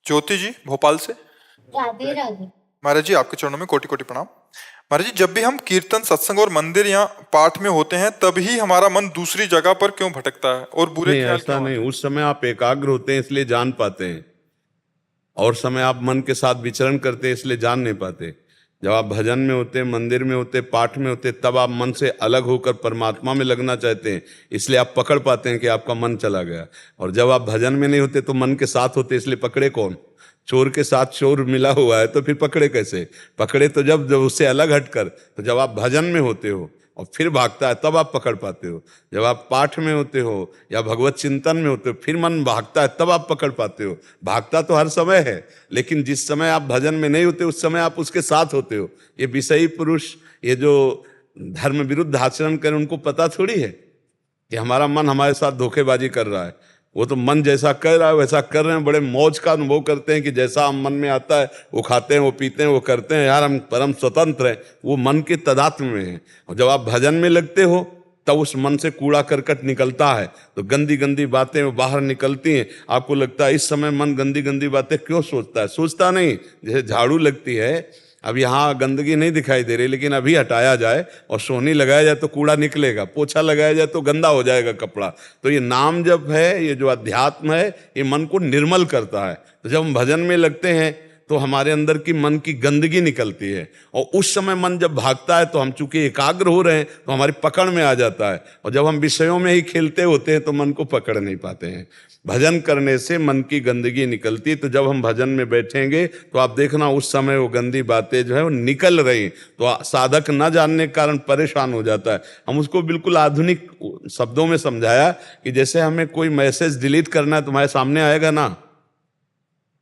ज्योति जी भोपाल से। राधे राधे। महाराज जी आपके चरणों में कोटि कोटि प्रणाम। महाराज जी जब भी हम कीर्तन सत्संग और मंदिर या पाठ में होते हैं तभी हमारा मन दूसरी जगह पर क्यों भटकता है और बुरे नहीं, ख्याल ऐसा क्यों नहीं। आते हैं? उस समय आप एकाग्र होते हैं इसलिए जान पाते हैं, और समय आप मन के साथ विचरण करते हैं इसलिए जान नहीं पाते। जब आप भजन में होते, मंदिर में होते, पाठ में होते, तब आप मन से अलग होकर परमात्मा में लगना चाहते हैं, इसलिए आप पकड़ पाते हैं कि आपका मन चला गया। और जब आप भजन में नहीं होते तो मन के साथ होते, इसलिए पकड़े कौन? चोर के साथ चोर मिला हुआ है तो फिर पकड़े कैसे? पकड़े तो जब जब उससे अलग हटकर, तो जब आप भजन में होते हो और फिर भागता है तब आप पकड़ पाते हो। जब आप पाठ में होते हो या भगवत चिंतन में होते हो फिर मन भागता है तब आप पकड़ पाते हो। भागता तो हर समय है, लेकिन जिस समय आप भजन में नहीं होते उस समय आप उसके साथ होते हो। ये विषयी पुरुष, ये जो धर्म विरुद्ध आचरण करें, उनको पता थोड़ी है कि हमारा मन हमारे साथ धोखेबाजी कर रहा है। वो तो मन जैसा कर रहा है वैसा कर रहे हैं, बड़े मौज का अनुभव करते हैं कि जैसा हम मन में आता है वो खाते हैं, वो पीते हैं, वो करते हैं, यार हम परम स्वतंत्र हैं। वो मन के तदात्म्य में है। और जब आप भजन में लगते हो तब उस मन से कूड़ा करकट निकलता है, तो गंदी गंदी बातें वो बाहर निकलती हैं। आपको लगता है इस समय मन गंदी गंदी बातें क्यों सोचता है? सोचता नहीं। जैसे झाड़ू लगती है, अब यहाँ गंदगी नहीं दिखाई दे रही, लेकिन अभी हटाया जाए और सोहनी लगाया जाए तो कूड़ा निकलेगा, पोछा लगाया जाए तो गंदा हो जाएगा कपड़ा। तो ये नाम जप है, ये जो अध्यात्म है, ये मन को निर्मल करता है। तो जब हम भजन में लगते हैं तो हमारे अंदर की मन की गंदगी निकलती है, और उस समय मन जब भागता है तो हम चूंकि एकाग्र हो रहे हैं तो हमारी पकड़ में आ जाता है। और जब हम विषयों में ही खेलते होते हैं तो मन को पकड़ नहीं पाते हैं। भजन करने से मन की गंदगी निकलती। तो जब हम भजन में बैठेंगे तो आप देखना उस समय वो गंदी बातें जो है वो निकल रही, तो साधक न जानने के कारण परेशान हो जाता है। हम उसको बिल्कुल आधुनिक शब्दों में समझाया कि जैसे हमें कोई मैसेज डिलीट करना है, तुम्हारे सामने आएगा ना,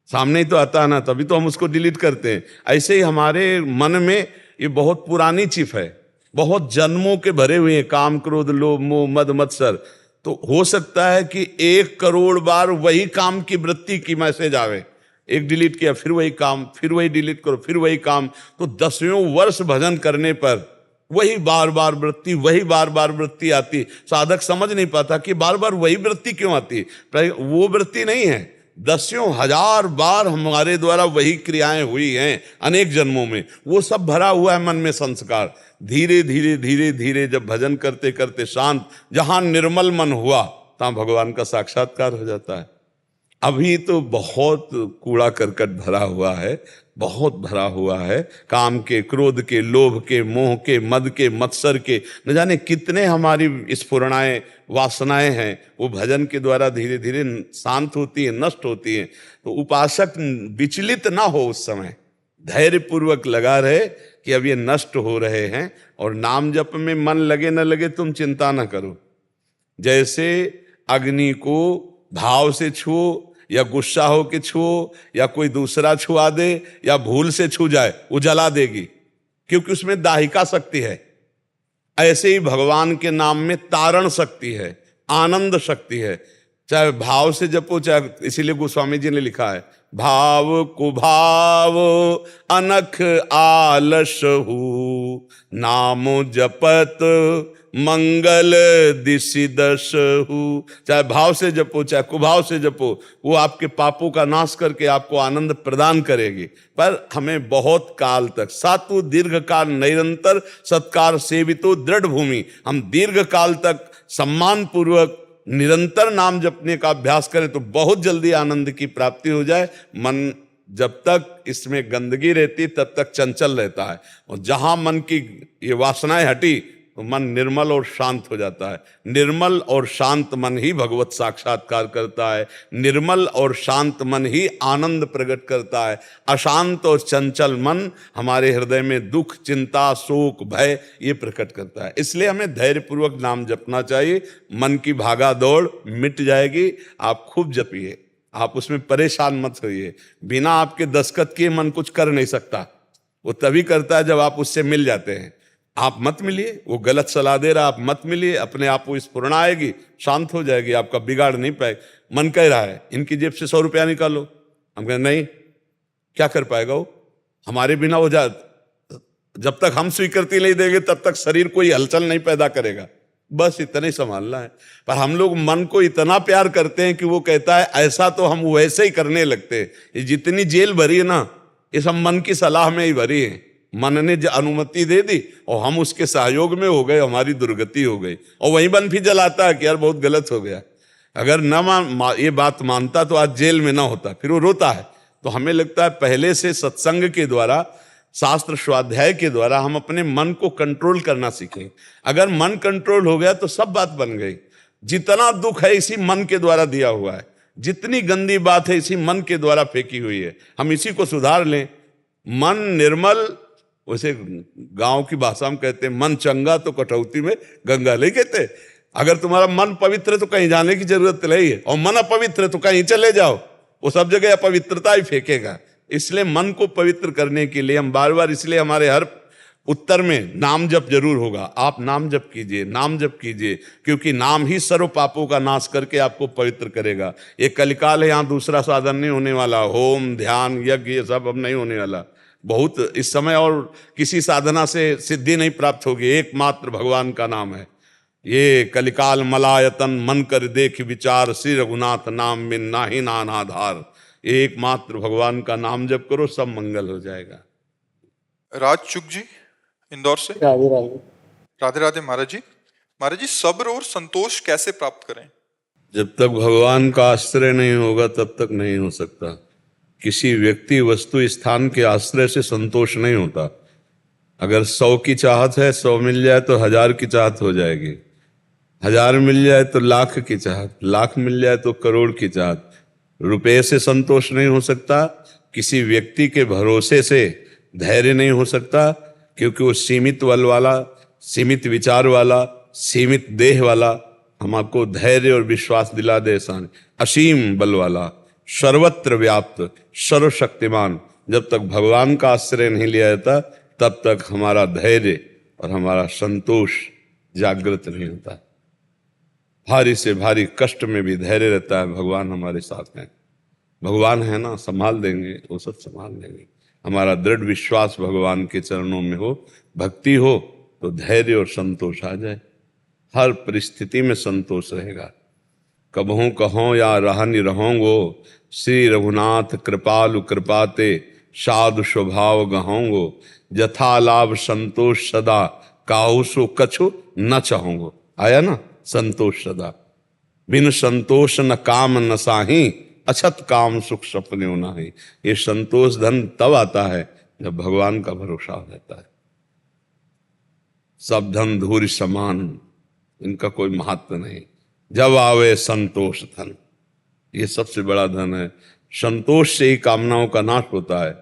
सामने ही तो आता है ना, तभी तो हम उसको डिलीट करते हैं। ऐसे ही हमारे मन में ये बहुत पुरानी चिप है, बहुत जन्मों के भरे हुए हैं, काम क्रोध लोभ मोह मद मत्सर। तो हो सकता है कि 1 करोड़ बार वही काम की वृत्ति की मैसेज आवे। एक डिलीट किया फिर वही काम, फिर वही डिलीट करो, फिर वही काम। तो 10वें वर्ष भजन करने पर वही बार बार वृत्ति, वही बार बार वृत्ति आती। साधक समझ नहीं पाता कि बार बार वही वृत्ति क्यों आती। वो वृत्ति नहीं है, 10,000 बार हमारे द्वारा वही क्रियाएं हुई हैं अनेक जन्मों में, वो सब भरा हुआ है मन में संस्कार। धीरे धीरे धीरे धीरे जब भजन करते करते शांत, जहां निर्मल मन हुआ तहां भगवान का साक्षात्कार हो जाता है। अभी तो बहुत कूड़ा करकट भरा हुआ है, बहुत भरा हुआ है। काम के, क्रोध के, लोभ के, मोह के, मद के, मत्सर के, न जाने कितने हमारी स्फुरणाएं, वासनाएं हैं, वो भजन के द्वारा धीरे धीरे शांत होती है, नष्ट होती है। तो उपासक विचलित ना हो, उस समय धैर्य पूर्वक लगा रहे कि अब ये नष्ट हो रहे हैं। और नाम जप में मन लगे न लगे तुम चिंता न करो। जैसे अग्नि को भाव से छुओ या गुस्सा हो के छुओ या कोई दूसरा छुआ दे या भूल से छू जाए, वो जला देगी, क्योंकि उसमें दाहिका शक्ति है। ऐसे ही भगवान के नाम में तारण शक्ति है, आनंद शक्ति है। चाहे भाव से जपो, चाहे, इसीलिए गोस्वामी जी ने लिखा है, भाव कुभाव अनख आलसहु नामो जपत मंगल दिशि दशहु। चाहे भाव से जपो चाहे कुभाव से जपो, वो आपके पापों का नाश करके आपको आनंद प्रदान करेगी। पर हमें बहुत काल तक, सातु दीर्घ काल निरंतर सत्कार सेवितो दृढ़ भूमि, हम दीर्घ काल तक सम्मान पूर्वक निरंतर नाम जपने का अभ्यास करें तो बहुत जल्दी आनंद की प्राप्ति हो जाए। मन जब तक इसमें गंदगी रहती तब तक चंचल रहता है, और जहां मन की ये वासनाएं हटी तो मन निर्मल और शांत हो जाता है। निर्मल और शांत मन ही भगवत साक्षात्कार करता है। निर्मल और शांत मन ही आनंद प्रकट करता है। अशांत और चंचल मन हमारे हृदय में दुख, चिंता, शोक, भय ये प्रकट करता है। इसलिए हमें धैर्यपूर्वक नाम जपना चाहिए। मन की भागा दौड़ मिट जाएगी। आप खूब जपिए, आप उसमें परेशान मत होइए। बिना आपके दस्तखत किए मन कुछ कर नहीं सकता। वो तभी करता है जब आप उससे मिल जाते हैं। आप मत मिलिए, वो गलत सलाह दे रहा, आप मत मिलिए, अपने आप को स्फुरना आएगी, शांत हो जाएगी, आपका बिगाड़ नहीं पाए। मन कह रहा है इनकी जेब से 100 रुपया निकालो, हम कहें नहीं, क्या कर पाएगा वो हमारे बिना। वो जब तक हम स्वीकृति नहीं देंगे तब तक शरीर कोई हलचल नहीं पैदा करेगा। बस इतना ही संभालना है। पर हम लोग मन को इतना प्यार करते हैं कि वो कहता है ऐसा, तो हम वैसे ही करने लगते हैं। ये जितनी जेल भरी है ना, ये सब मन की सलाह में ही भरी है। मन ने अनुमति दे दी और हम उसके सहयोग में हो गए, हमारी दुर्गति हो गई। और वही बन फिर जलाता है कि यार बहुत गलत हो गया। अगर न ये बात मानता तो आज जेल में ना होता, फिर वो रोता है। तो हमें लगता है पहले से सत्संग के द्वारा, शास्त्र स्वाध्याय के द्वारा हम अपने मन को कंट्रोल करना सीखें। अगर मन कंट्रोल हो गया तो सब बात बन गई। जितना दुख है इसी मन के द्वारा दिया हुआ है, जितनी गंदी बात है इसी मन के द्वारा फेंकी हुई है। हम इसी को सुधार लें। मन निर्मल, वैसे गांव की भाषा में कहते हैं मन चंगा तो कटौती में गंगा, नहीं कहते। अगर तुम्हारा मन पवित्र है तो कहीं जाने की जरूरत नहीं है, और मन अपवित्र है तो कहीं चले जाओ, वो सब जगह अपवित्रता ही फेंकेगा। इसलिए मन को पवित्र करने के लिए हम बार बार, इसलिए हमारे हर उत्तर में नाम जप जरूर होगा। आप नाम जप कीजिए, नाम जप कीजिए, क्योंकि नाम ही सर्व पापों का नाश करके आपको पवित्र करेगा। ये कलिकाल है, यहाँ दूसरा साधन नहीं होने वाला। होम, ध्यान, यज्ञ ये सब अब नहीं होने वाला। बहुत इस समय और किसी साधना से सिद्धि नहीं प्राप्त होगी, एकमात्र भगवान का नाम है। ये कलिकाल मलायतन मन कर देख विचार, श्री रघुनाथ नाम बिन नाहि नानाधार। एकमात्र भगवान का नाम जप करो, सब मंगल हो जाएगा। राजचुक जी इंदौर से। राधे राधे। राधे राधे महाराज जी। महाराज जी, सब्र और संतोष कैसे प्राप्त करें? जब तक भगवान का आश्रय नहीं होगा तब तक नहीं हो सकता। किसी व्यक्ति, वस्तु, स्थान के आश्रय से संतोष नहीं होता। अगर 100 की चाहत है, 100 मिल जाए तो 1000 की चाहत हो जाएगी। 1000 मिल जाए तो लाख की चाहत, लाख मिल जाए तो करोड़ की चाहत। रुपये से संतोष नहीं हो सकता। किसी व्यक्ति के भरोसे से धैर्य नहीं हो सकता, क्योंकि वो सीमित बल वाला, सीमित विचार वाला, सीमित देह वाला। हम आपको धैर्य और विश्वास दिला दे सान, असीम बल वाला, सर्वत्र व्याप्त, सर्वशक्तिमान। जब तक भगवान का आश्रय नहीं लिया जाता तब तक हमारा धैर्य और हमारा संतोष जागृत नहीं होता। भारी से भारी कष्ट में भी धैर्य रहता है, भगवान हमारे साथ हैं। भगवान है ना, संभाल देंगे, वो सब संभाल देंगे। हमारा दृढ़ विश्वास भगवान के चरणों में हो, भक्ति हो, तो धैर्य और संतोष आ जाए। हर परिस्थिति में संतोष रहेगा। कबहू कहो या रहनि रहोंगो, श्री रघुनाथ कृपालु कृपाते, साधु स्वभाव गहोंगो, जथा लाभ संतोष सदा, काहू सो कछु न चाहोंगो। आया ना, संतोष सदा। बिन संतोष न काम न साही, अछत काम सुख सपने नाही। ये संतोष धन तब आता है जब भगवान का भरोसा हो जाता है। सब धन धूरि समान, इनका कोई महत्व नहीं। जब आवे संतोष धन, ये सबसे बड़ा धन है। संतोष से ही कामनाओं का नाश होता है,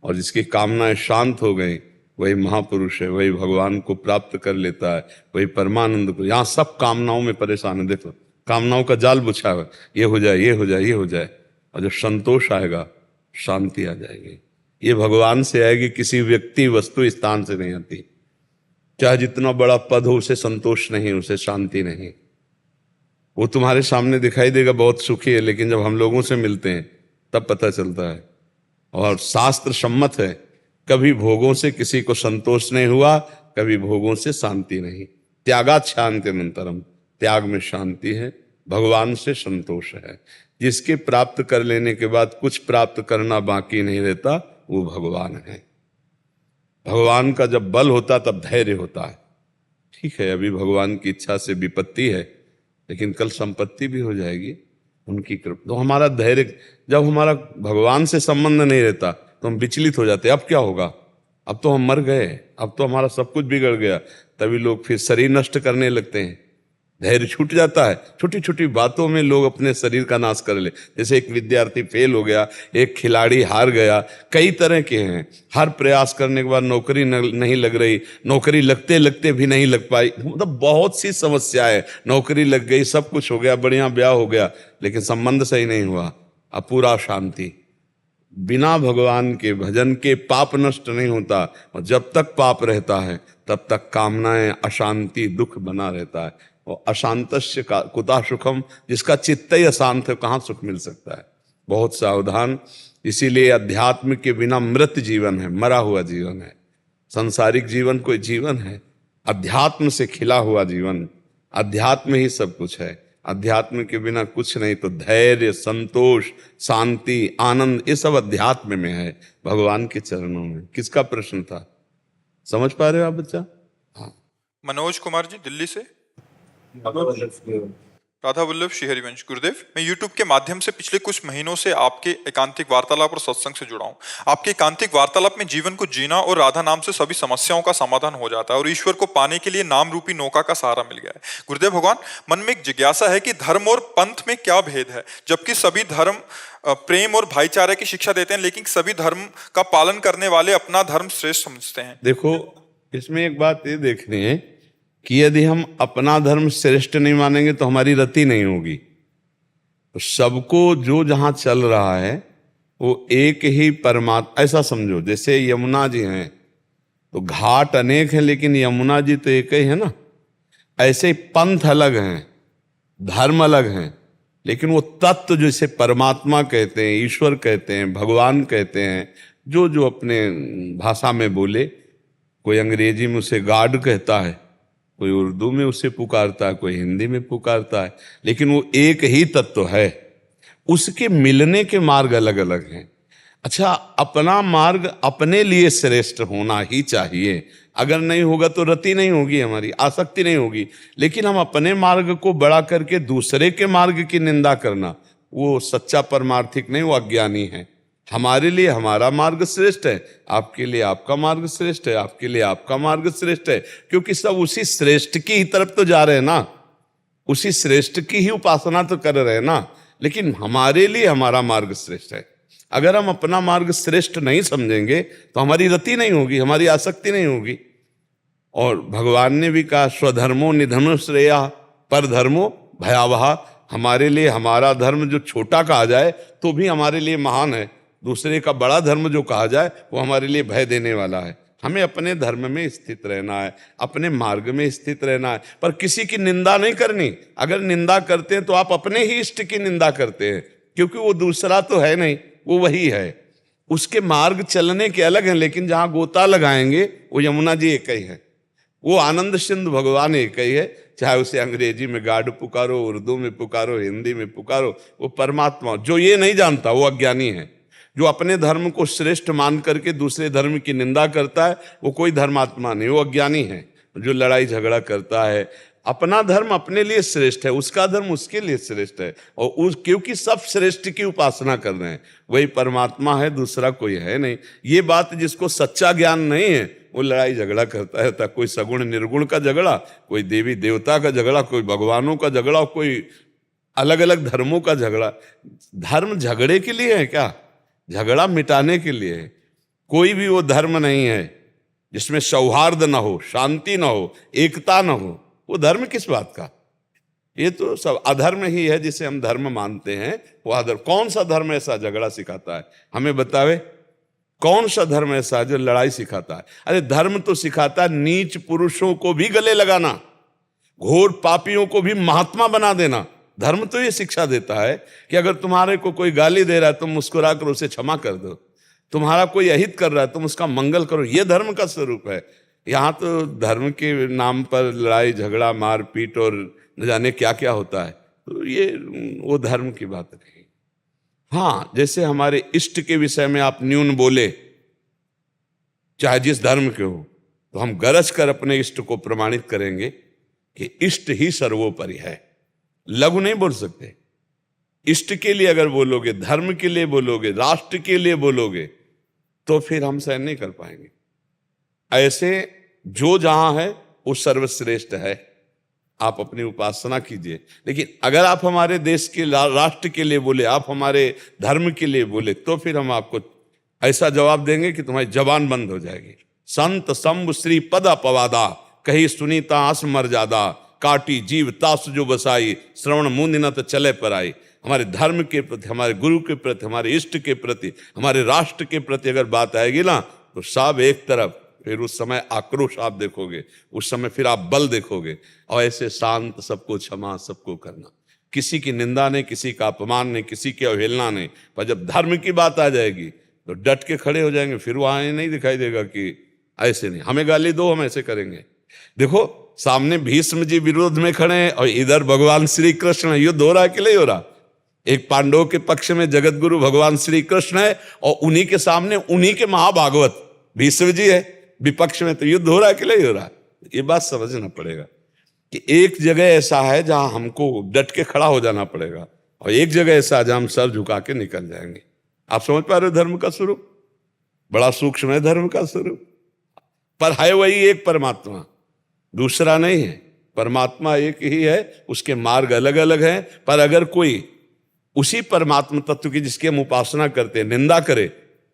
और जिसकी कामनाएं शांत हो गई वही महापुरुष है, वही भगवान को प्राप्त कर लेता है, वही परमानंद को। यहाँ सब कामनाओं में परेशान है। देखो, कामनाओं का जाल बिछा हुआ, ये हो जाए, ये हो जाए, ये हो जाए। और जब संतोष आएगा, शांति आ जाएगी। ये भगवान से आएगी, किसी व्यक्ति, वस्तु, स्थान से नहीं आती। चाहे जितना बड़ा पद हो, उसे संतोष नहीं, उसे शांति नहीं। वो तुम्हारे सामने दिखाई देगा बहुत सुखी है, लेकिन जब हम लोगों से मिलते हैं तब पता चलता है। और शास्त्र सम्मत है, कभी भोगों से किसी को संतोष नहीं हुआ, कभी भोगों से शांति नहीं। त्यागात शांति अनंतरम, त्याग में शांति है, भगवान से संतोष है। जिसके प्राप्त कर लेने के बाद कुछ प्राप्त करना बाकी नहीं रहता, वो भगवान है। भगवान का जब बल होता तब धैर्य होता है। ठीक है, अभी भगवान की इच्छा से विपत्ति है, लेकिन कल संपत्ति भी हो जाएगी उनकी कृपा। तो हमारा धैर्य, जब हमारा भगवान से संबंध नहीं रहता तो हम विचलित हो जाते। अब क्या होगा, अब तो हम मर गए, अब तो हमारा सब कुछ बिगड़ गया। तभी लोग फिर शरीर नष्ट करने लगते हैं, धैर्य छूट जाता है। छोटी छोटी बातों में लोग अपने शरीर का नाश कर ले। जैसे एक विद्यार्थी फेल हो गया, एक खिलाड़ी हार गया, कई तरह के हैं। हर प्रयास करने के बाद नौकरी नहीं लग रही, नौकरी लगते लगते भी नहीं लग पाई, मतलब बहुत सी समस्याएं। नौकरी लग गई, सब कुछ हो गया, बढ़िया ब्याह हो गया, लेकिन संबंध सही नहीं हुआ, अब पूरा शांति। बिना भगवान के भजन के पाप नष्ट नहीं होता, और जब तक पाप रहता है तब तक कामनाएं, अशांति, दुख बना रहता है। और अशांतस्य कुतः सुखम, जिसका चित्त ही अशांत है, कहाँ सुख मिल सकता है। बहुत सावधान। इसीलिए अध्यात्म के बिना मृत जीवन है, मरा हुआ जीवन है। सांसारिक जीवन कोई जीवन है, अध्यात्म से खिला हुआ जीवन अध्यात्म ही सब कुछ है। अध्यात्म के बिना कुछ नहीं। तो धैर्य, संतोष, शांति, आनंद, ये सब अध्यात्म में है, भगवान के चरणों में। किसका प्रश्न था, समझ पा रहे हो आप बच्चा? हाँ। मनोज कुमार जी दिल्ली से। राधा वल्लभ श्री हरिवंश। गुरुदेव, मैं YouTube के माध्यम से पिछले कुछ महीनों से आपके एकांतिक वार्तालाप और सत्संग से जुड़ा हूँ। आपके एकांतिक वार्तालाप में जीवन को जीना और राधा नाम से सभी समस्याओं का समाधान हो जाता है और ईश्वर को पाने के लिए नाम रूपी नौका का सहारा मिल गया है। गुरुदेव भगवान, मन में एक जिज्ञासा है कि धर्म और पंथ में क्या भेद है, जबकि सभी धर्म प्रेम और भाईचारे की शिक्षा देते हैं, लेकिन सभी धर्म का पालन करने वाले अपना धर्म श्रेष्ठ समझते हैं। देखो, इसमें एक बात ये देखनी है कि यदि हम अपना धर्म श्रेष्ठ नहीं मानेंगे तो हमारी रति नहीं होगी। तो सबको जो जहां चल रहा है वो एक ही परमात्मा, ऐसा समझो। जैसे यमुना जी हैं तो घाट अनेक हैं, लेकिन यमुना जी तो एक ही है ना। ऐसे पंथ अलग हैं, धर्म अलग हैं, लेकिन वो तत्व जैसे परमात्मा कहते हैं, ईश्वर कहते हैं, भगवान कहते हैं, जो जो अपने भाषा में बोले। कोई अंग्रेजी में उसे गॉड कहता है, कोई उर्दू में उसे पुकारता है, कोई हिंदी में पुकारता है, लेकिन वो एक ही तत्व है। उसके मिलने के मार्ग अलग अलग हैं। अच्छा, अपना मार्ग अपने लिए श्रेष्ठ होना ही चाहिए। अगर नहीं होगा तो रति नहीं होगी, हमारी आसक्ति नहीं होगी। लेकिन हम अपने मार्ग को बड़ा करके दूसरे के मार्ग की निंदा करना, वो सच्चा परमार्थिक नहीं, वो अज्ञानी है। हमारे लिए हमारा मार्ग श्रेष्ठ है, आपके लिए आपका मार्ग श्रेष्ठ है, आपके लिए आपका मार्ग श्रेष्ठ है, क्योंकि सब उसी श्रेष्ठ की ही तरफ तो जा रहे हैं ना, उसी श्रेष्ठ की ही उपासना तो कर रहे हैं ना। लेकिन हमारे लिए हमारा मार्ग श्रेष्ठ है। अगर हम अपना मार्ग श्रेष्ठ नहीं समझेंगे तो हमारी रति नहीं होगी, हमारी आसक्ति नहीं होगी। और भगवान ने भी कहा, स्वधर्मो निधनो श्रेया पर धर्मो भयावहा। हमारे लिए हमारा धर्म जो छोटा कहा जाए तो भी हमारे लिए महान है, दूसरे का बड़ा धर्म जो कहा जाए वो हमारे लिए भय देने वाला है। हमें अपने धर्म में स्थित रहना है, अपने मार्ग में स्थित रहना है, पर किसी की निंदा नहीं करनी। अगर निंदा करते हैं तो आप अपने ही इष्ट की निंदा करते हैं, क्योंकि वो दूसरा तो है नहीं, वो वही है। उसके मार्ग चलने के अलग हैं, लेकिन जहां गोता लगाएंगे वो यमुना जी एक ही है, वो आनंद सिंधु भगवान एक ही है। चाहे उसे अंग्रेजी में गॉड पुकारो, उर्दू में पुकारो, हिंदी में पुकारो, वो परमात्मा। जो ये नहीं जानता वो अज्ञानी है। जो अपने धर्म को श्रेष्ठ मान करके दूसरे धर्म की निंदा करता है वो कोई धर्मात्मा नहीं, वो अज्ञानी है। जो लड़ाई झगड़ा करता है, अपना धर्म अपने लिए श्रेष्ठ है, उसका धर्म उसके लिए श्रेष्ठ है, और क्योंकि सब श्रेष्ठ की उपासना कर रहे हैं, वही परमात्मा है, दूसरा कोई है नहीं। ये बात जिसको सच्चा ज्ञान नहीं है वो लड़ाई झगड़ा करता है। कोई सगुण निर्गुण का झगड़ा, कोई देवी देवता का झगड़ा, कोई भगवानों का झगड़ा, कोई अलग अलग धर्मों का झगड़ा। धर्म झगड़े के लिए है क्या? झगड़ा मिटाने के लिए है। कोई भी वो धर्म नहीं है जिसमें सौहार्द ना हो, शांति ना हो, एकता ना हो। वो धर्म किस बात का? ये तो सब अधर्म ही है जिसे हम धर्म मानते हैं, वो अधर्म। कौन सा धर्म ऐसा झगड़ा सिखाता है? हमें बतावे, कौन सा धर्म ऐसा जो लड़ाई सिखाता है? अरे धर्म तो सिखाता है नीच पुरुषों को भी गले लगाना, घोर पापियों को भी महात्मा बना देना। धर्म तो ये शिक्षा देता है कि अगर तुम्हारे को कोई गाली दे रहा है तुम मुस्कुरा कर उसे क्षमा कर दो, तुम्हारा कोई अहित कर रहा है तुम उसका मंगल करो। ये धर्म का स्वरूप है। यहाँ तो धर्म के नाम पर लड़ाई झगड़ा, मारपीट और न जाने क्या क्या होता है। तो ये वो धर्म की बात नहीं। हाँ, जैसे हमारे इष्ट के विषय में आप न्यून बोले, चाहे जिस धर्म के हो, तो हम गरज कर अपने इष्ट को प्रमाणित करेंगे कि इष्ट ही सर्वोपरि है। लघु नहीं बोल सकते। इष्ट के लिए अगर बोलोगे, धर्म के लिए बोलोगे, राष्ट्र के लिए बोलोगे, तो फिर हम सहन नहीं कर पाएंगे। ऐसे जो जहां है वो सर्वश्रेष्ठ है, आप अपनी उपासना कीजिए। लेकिन अगर आप हमारे देश के राष्ट्र के लिए बोले, आप हमारे धर्म के लिए बोले, तो फिर हम आपको ऐसा जवाब देंगे कि तुम्हारी जबान बंद हो जाएगी। संत शंभु श्री पद अपवादा, कही सुनीता आस मर्यादा, काटी जीव तास जो बसाई, श्रवण मुंदिनत चले पर आई। हमारे धर्म के प्रति, हमारे गुरु के प्रति, हमारे इष्ट के प्रति, हमारे राष्ट्र के प्रति अगर बात आएगी ना, तो सब एक तरफ। फिर उस समय आक्रोश आप देखोगे, उस समय फिर आप बल देखोगे। और ऐसे शांत, सबको क्षमा, सबको करना, किसी की निंदा नहीं, किसी का अपमान नहीं, किसी की अवहेलना नहीं। पर जब धर्म की बात आ जाएगी तो डट के खड़े हो जाएंगे। फिर वहां नहीं दिखाई देगा कि ऐसे नहीं, हमें गाली दो हम ऐसे करेंगे। देखो, सामने भीष्म जी विरोध में खड़े हैं और इधर भगवान श्री कृष्ण है, युद्ध हो रहा है कि नहीं हो रहा? एक पांडवों के पक्ष में जगत गुरु भगवान श्री कृष्ण है और उन्हीं के सामने उन्हीं के महाभागवत भीष्म जी है विपक्ष में, तो युद्ध हो रहा है कि नहीं हो रहा? ये बात समझना पड़ेगा कि एक जगह ऐसा है जहां हमको डट के खड़ा हो जाना पड़ेगा और एक जगह ऐसा है जहां हम सर झुका के निकल जाएंगे। आप समझ पा रहे हो धर्म का स्वरूप? बड़ा सूक्ष्म है धर्म का स्वरूप, पर है वही एक परमात्मा, दूसरा नहीं है। परमात्मा एक ही है, उसके मार्ग अलग अलग हैं, पर अगर कोई उसी परमात्मा तत्व की जिसकी हम उपासना करते हैं निंदा करे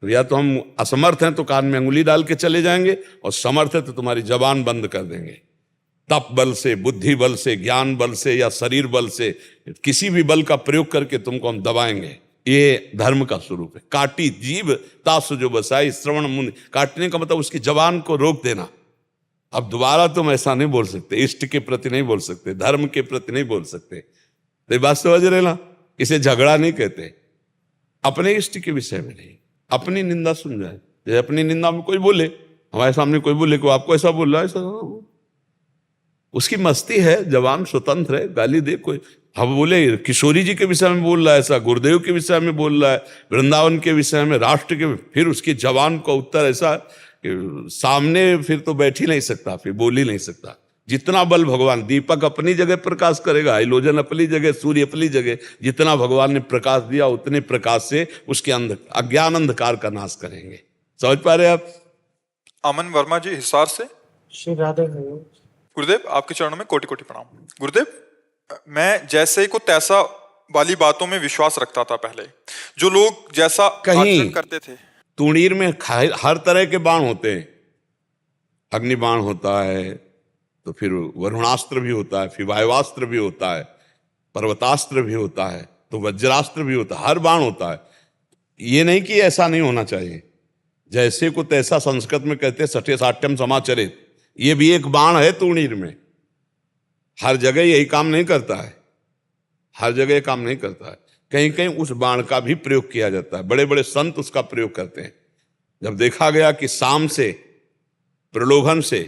तो या तो हम असमर्थ हैं तो कान में अंगुली डाल के चले जाएंगे, और समर्थ है तो तुम्हारी जबान बंद कर देंगे। तप बल से, बुद्धि बल से, ज्ञान बल से या शरीर बल से, किसी भी बल का प्रयोग करके तुमको हम दबाएंगे। ये धर्म का स्वरूप है। काटी जीभ तासु जो बसाई श्रवण मुनि, काटने का मतलब उसकी जबान को रोक देना। अब दोबारा तुम ऐसा नहीं बोल सकते, इष्ट के प्रति नहीं बोल सकते, धर्म के प्रति नहीं बोल सकते। तो बात समझ रहे ना? इसे झगड़ा नहीं कहते। अपने इष्ट के विषय में नहीं, अपनी निंदा सुन जाए। जैसे अपनी निंदा में कोई बोले, हमारे सामने कोई बोले कि आपको ऐसा बोल रहा है, ऐसा, उसकी मस्ती है, जवान स्वतंत्र है, गाली दे कोई। हम बोले किशोरी जी के विषय में बोल रहा है ऐसा, गुरुदेव के विषय में बोल रहा है, वृंदावन के विषय में, राष्ट्र के, फिर उसकी जवान का उत्तर ऐसा कि सामने फिर तो बैठ ही नहीं सकता, फिर बोल ही नहीं सकता। जितना बल भगवान, दीपक अपनी जगह प्रकाश करेगा, हाइलोजन अपनी जगह, सूर्य अपनी जगह, जितना भगवान ने प्रकाश दिया उतने प्रकाश से उसके अज्ञान अंधकार का नाश करेंगे। समझ पा रहे आप? अमन वर्मा जी हिसार से। श्री राधे गुरुदेव आपके चरणों में कोटि कोटि प्रणाम। गुरुदेव, मैं जैसे को तैसा वाली बातों में विश्वास रखता था पहले, जो लोग जैसा आचरण करते थे। तुणीर में हर तरह के बाण होते हैं, अग्निबाण होता है, तो फिर वरुणास्त्र भी होता है, फिर वायुवास्त्र भी होता है, पर्वतास्त्र भी होता है, तो वज्रास्त्र भी होता है, हर बाण होता है। ये नहीं कि ऐसा नहीं होना चाहिए, जैसे को तैसा संस्कृत में कहते सठे साठ्यम समाचरित, ये भी एक बाण है तुणीर में। हर जगह यही काम नहीं करता है, हर जगह काम नहीं करता है, कहीं कहीं उस बाण का भी प्रयोग किया जाता है। बड़े बड़े संत उसका प्रयोग करते हैं। जब देखा गया कि साम से, प्रलोभन से,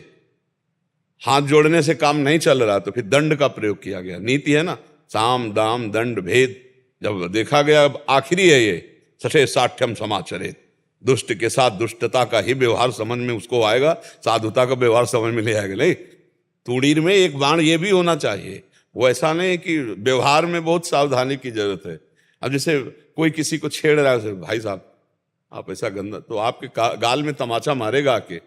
हाथ जोड़ने से काम नहीं चल रहा, तो फिर दंड का प्रयोग किया गया। नीति है ना, साम दाम दंड भेद। जब देखा गया अब आखिरी है ये, सठे साठ्यम समाचरित, दुष्ट के साथ दुष्टता का ही व्यवहार समझ में उसको आएगा, साधुता का व्यवहार समझ में ले आएगा। नहीं, तुणीर में एक बाण ये भी होना चाहिए। वो ऐसा नहीं कि व्यवहार में बहुत सावधानी की जरूरत है। अब जैसे कोई किसी को छेड़ रहा है, भाई साहब आप ऐसा गंदा, तो आपके गाल में तमाचा मारेगा आके।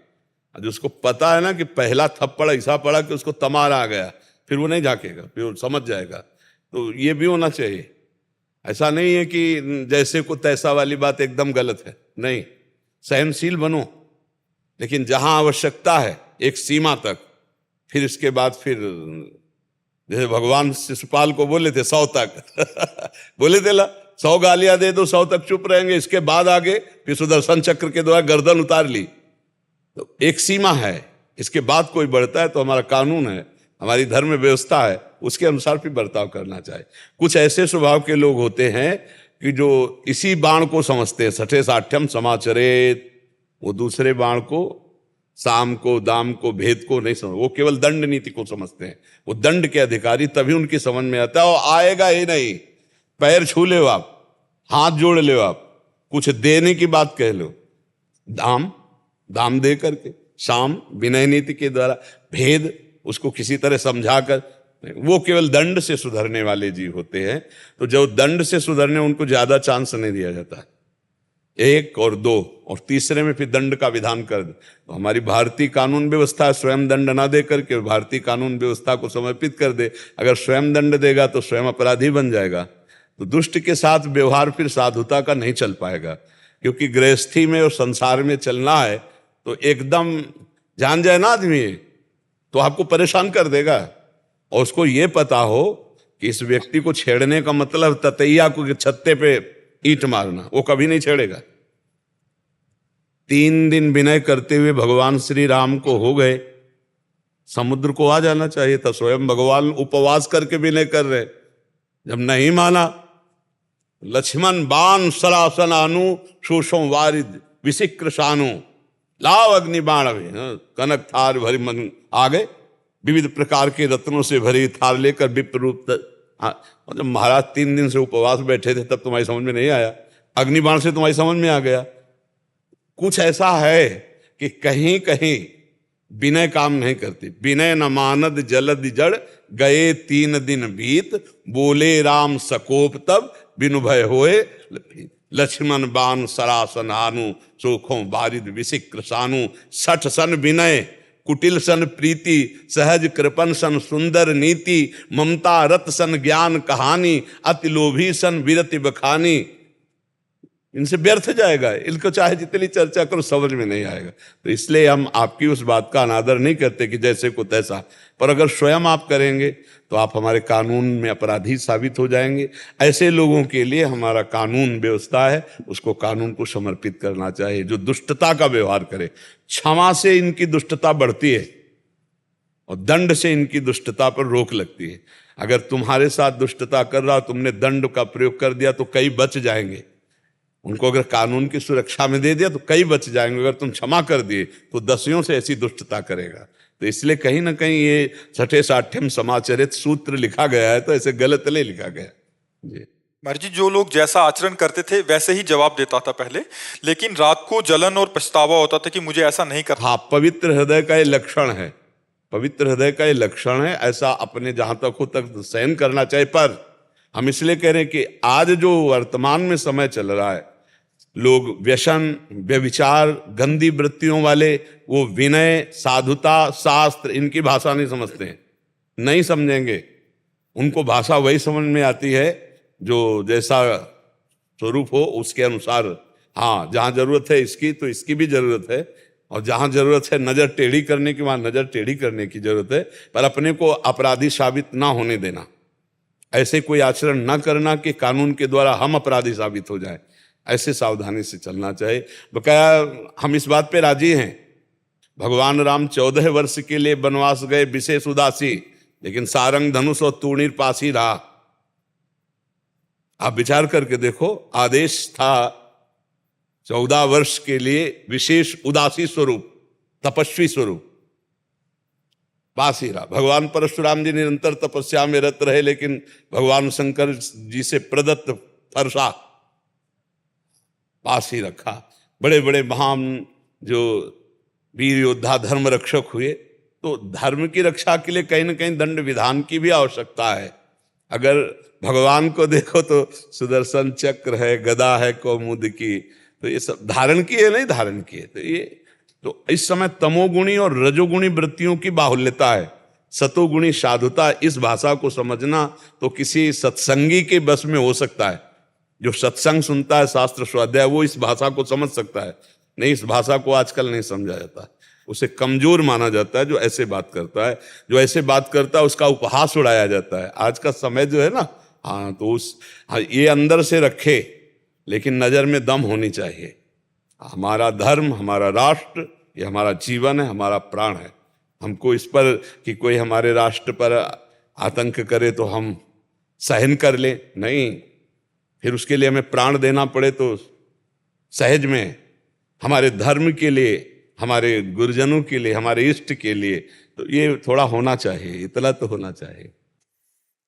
जो उसको पता है ना कि पहला थप्पड़ ऐसा पड़ा कि उसको तमार आ गया, फिर वो नहीं झाकेगा, फिर वो समझ जाएगा। तो ये भी होना चाहिए। ऐसा नहीं है कि जैसे को तैसा वाली बात एकदम गलत है, नहीं, सहनशील बनो, लेकिन जहां आवश्यकता है एक सीमा तक, फिर इसके बाद फिर जैसे भगवान शिशुपाल को बोले थे 100 तक बोले थे ला 100 गालियां दे दो, 100 तक चुप रहेंगे, इसके बाद आगे फिर सुदर्शन चक्र के द्वारा गर्दन उतार ली। तो एक सीमा है, इसके बाद कोई बढ़ता है तो हमारा कानून है, हमारी धर्म व्यवस्था है, उसके अनुसार भी बर्ताव करना चाहिए। कुछ ऐसे स्वभाव के लोग होते हैं कि जो इसी बाण को समझते हैं, सठे साठ्यम समाचरित, वो दूसरे बाण को, साम को, दाम को, भेद को नहीं समझ, वो केवल दंड नीति को समझते हैं। वो दंड के अधिकारी तभी उनकी समझ में आता है, और आएगा ही नहीं। पैर छू ले आप, हाथ जोड़ ले आप, कुछ देने की बात कह लो, दाम दे करके, शाम विनय नीति के द्वारा, भेद उसको किसी तरह समझाकर, वो केवल दंड से सुधरने वाले जीव होते हैं। तो जो दंड से सुधरने, उनको ज्यादा चांस नहीं दिया जाता, 1 और 2 और तीसरे में फिर दंड का विधान कर दे। तो हमारी भारतीय कानून व्यवस्था स्वयं दंड ना दे करके भारतीय कानून व्यवस्था को समर्पित कर दे। अगर स्वयं दंड देगा तो स्वयं अपराधी बन जाएगा। तो दुष्ट के साथ व्यवहार फिर साधुता का नहीं चल पाएगा, क्योंकि गृहस्थी में और संसार में चलना है तो एकदम जान जाए ना आदमी तो आपको परेशान कर देगा। और उसको ये पता हो कि इस व्यक्ति को छेड़ने का मतलब ततैया को छत्ते पे ईंट मारना, वो कभी नहीं छेड़ेगा। 3 दिन विनय करते हुए भगवान श्री राम को हो गए, समुद्र को आ जाना चाहिए था। स्वयं भगवान उपवास करके विनय कर रहे, जब नहीं माना, लक्ष्मण बाण सरासन अनु शोषो वारिद विशिक्र शानु लाव अग्नि बाण, कनक थार भरी मन आ गए। विविध प्रकार के रत्नों से भरी थाल लेकर विप्र रूप मतलब महाराज 3 दिन से उपवास बैठे थे, तब तुम्हारी समझ में नहीं आया? अग्निबाण से तुम्हारी समझ में आ गया? कुछ ऐसा है कि कहीं कहीं विनय काम नहीं करती। विनय न मानद जलद जड़, गए 3 दिन बीत, बोले राम सकोप तब, बिनु भय होए लक्ष्मण बाण सरासन हानु, सोखों बारिद विशिक्र सानु, 60 सन विनय कुटिल सन प्रीति, सहज कृपन सन सुंदर नीति, ममता रत सन ज्ञान कहानी, अति लोभी सन विरति बखानी। इनसे व्यर्थ जाएगा, इनको चाहे जितनी चर्चा करो समझ में नहीं आएगा। तो इसलिए हम आपकी उस बात का अनादर नहीं करते कि जैसे को तैसा, पर अगर स्वयं आप करेंगे तो आप हमारे कानून में अपराधी साबित हो जाएंगे। ऐसे लोगों के लिए हमारा कानून व्यवस्था है, उसको कानून को समर्पित करना चाहिए। जो दुष्टता का व्यवहार करे, क्षमा से इनकी दुष्टता बढ़ती है और दंड से इनकी दुष्टता पर रोक लगती है। अगर तुम्हारे साथ दुष्टता कर रहा, तुमने दंड का प्रयोग कर दिया तो कई बच जाएंगे। उनको अगर कानून की सुरक्षा में दे दिया तो कई बच जाएंगे। अगर तुम क्षमा कर दिए तो दसियों से ऐसी दुष्टता करेगा। तो इसलिए कहीं ना कहीं ये 6ठे समाचरित सूत्र लिखा गया है, तो ऐसे गलत नहीं लिखा गया जी। महाराज जी, जो लोग जैसा आचरण करते थे वैसे ही जवाब देता था पहले, लेकिन रात को जलन और पछतावा होता था कि मुझे ऐसा नहीं करना। हाँ, पवित्र हृदय का ये लक्षण है, पवित्र हृदय का ये लक्षण है। ऐसा अपने जहां तक हो तक सहन करना चाहिए। पर हम इसलिए कह रहे हैं कि आज जो वर्तमान में समय चल रहा है, लोग व्यसन, व्यभिचार, गंदी वृत्तियों वाले, वो विनय, साधुता, शास्त्र, इनकी भाषा नहीं समझते हैं, नहीं समझेंगे। उनको भाषा वही समझ में आती है जो जैसा स्वरूप हो उसके अनुसार। हाँ, जहाँ जरूरत है इसकी तो इसकी भी जरूरत है, और जहाँ जरूरत है नजर टेढ़ी करने की वहाँ नजर टेढ़ी करने की जरूरत है। पर अपने को अपराधी साबित ना होने देना, ऐसे कोई आचरण ना करना कि कानून के द्वारा हम अपराधी साबित हो जाए, ऐसे सावधानी से चलना चाहिए। बकाया हम इस बात पे राजी हैं, भगवान राम 14 वर्ष के लिए वनवास गए विशेष उदासी, लेकिन सारंग धनुष और तूणीर पास ही रहा। आप विचार करके देखो, आदेश था 14 वर्ष के लिए विशेष उदासी स्वरूप, तपस्वी स्वरूप, पास ही रहा। भगवान परशुराम जी निरंतर तपस्या में रत रहे, लेकिन भगवान शंकर जी से प्रदत्त फरसा पास ही रखा। बड़े बड़े महान जो वीर योद्धा धर्म रक्षक हुए, तो धर्म की रक्षा के लिए कहीं ना कहीं दंड विधान की भी आवश्यकता है। अगर भगवान को देखो तो सुदर्शन चक्र है, गदा है कौमुद की, तो ये सब धारण किए नहीं धारण किए। तो ये तो इस समय तमोगुणी और रजोगुणी वृत्तियों की बाहुल्यता है, सतोगुणी साधुता। इस भाषा को समझना तो किसी सत्संगी के बस में हो सकता है। जो सत्संग सुनता है, शास्त्र स्वाध्याय, वो इस भाषा को समझ सकता है। नहीं, इस भाषा को आजकल नहीं समझा जाता, उसे कमजोर माना जाता है जो ऐसे बात करता है। जो ऐसे बात करता है उसका उपहास उड़ाया जाता है। आज का समय जो है ना, हाँ, तो ये अंदर से रखे, लेकिन नजर में दम होनी चाहिए। हमारा धर्म, हमारा राष्ट्र, ये हमारा जीवन है, हमारा प्राण है। हमको इस पर कि कोई हमारे राष्ट्र पर आतंक करे तो हम सहन कर ले, नहीं, फिर उसके लिए हमें प्राण देना पड़े तो सहज में। हमारे धर्म के लिए, हमारे गुरुजनों के लिए, हमारे इष्ट के लिए, तो ये थोड़ा होना चाहिए, इतना तो होना चाहिए।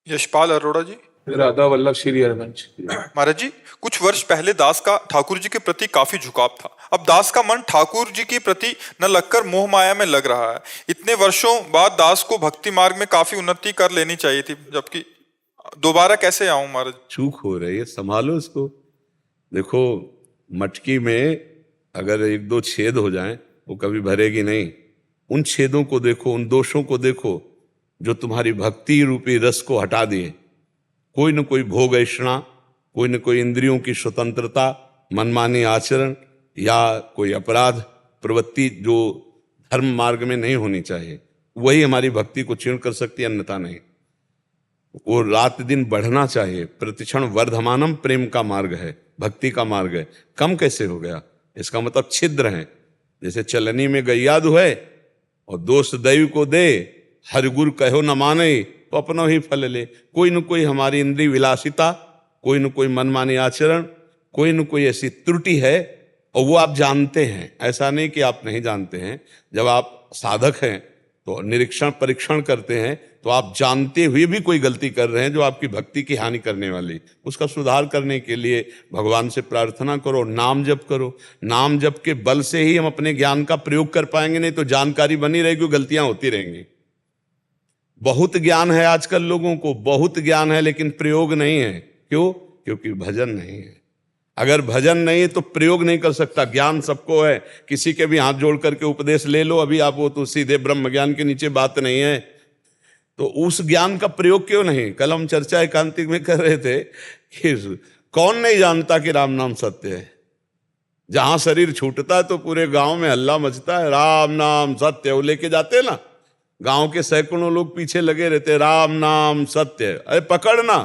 यशपाल अरोड़ा जी। राधा वल्लभ श्री हरवंश। महाराज जी, कुछ वर्ष पहले दास का ठाकुर जी के प्रति काफी झुकाव था। अब दास का मन ठाकुर जी के प्रति न लगकर मोह माया में लग रहा है। इतने वर्षों बाद दास को भक्ति मार्ग में काफी उन्नति कर लेनी चाहिए थी, जबकि दोबारा कैसे आऊं महाराज? चूक हो रही है, संभालो इसको। देखो, मटकी में अगर 1-2 छेद हो जाएं वो कभी भरेगी नहीं। उन छेदों को देखो, उन दोषों को देखो जो तुम्हारी भक्ति रूपी रस को हटा दिए। कोई न कोई भोग ऐषणा, कोई न कोई इंद्रियों की स्वतंत्रता, मनमानी आचरण या कोई अपराध प्रवृत्ति जो धर्म मार्ग में नहीं होनी चाहिए, वही हमारी भक्ति को क्षीण कर सकती है, अन्यथा नहीं। वो रात दिन बढ़ना चाहिए। प्रतिक्षण वर्धमानम प्रेम का मार्ग है, भक्ति का मार्ग है। कम कैसे हो गया? इसका मतलब छिद्र है। जैसे चलनी में गैया दुहे और दोष दैव को दे, हर गुरु कहो न माने, तो अपना ही फल ले। कोई न कोई हमारी इंद्रिय विलासिता, कोई न कोई मनमानी आचरण, कोई न कोई ऐसी त्रुटि है, और वो आप जानते हैं। ऐसा नहीं कि आप नहीं जानते हैं। जब आप साधक हैं तो निरीक्षण परीक्षण करते हैं तो आप जानते हुए भी कोई गलती कर रहे हैं जो आपकी भक्ति की हानि करने वाली, उसका सुधार करने के लिए भगवान से प्रार्थना करो, नाम जप करो। नाम जप के बल से ही हम अपने ज्ञान का प्रयोग कर पाएंगे, नहीं तो जानकारी बनी रहेगी, गलतियां होती रहेंगी। बहुत ज्ञान है आजकल लोगों को, बहुत ज्ञान है, लेकिन प्रयोग नहीं है। क्यों? क्योंकि भजन नहीं है। अगर भजन नहीं है तो प्रयोग नहीं कर सकता। ज्ञान सबको है, किसी के भी हाथ जोड़ करके उपदेश ले लो अभी आप, वो तो सीधे ब्रह्म ज्ञान के नीचे बात नहीं है। तो उस ज्ञान का प्रयोग क्यों नहीं? कल हम चर्चा एकांतिक में कर रहे थे कि कौन नहीं जानता कि राम नाम सत्य है। जहां शरीर छूटता है तो पूरे गांव में हल्ला मचता है, राम नाम सत्य। वो लेके जाते हैं ना, गांव के सैकड़ों लोग पीछे लगे रहते, राम नाम सत्य। अरे पकड़ना,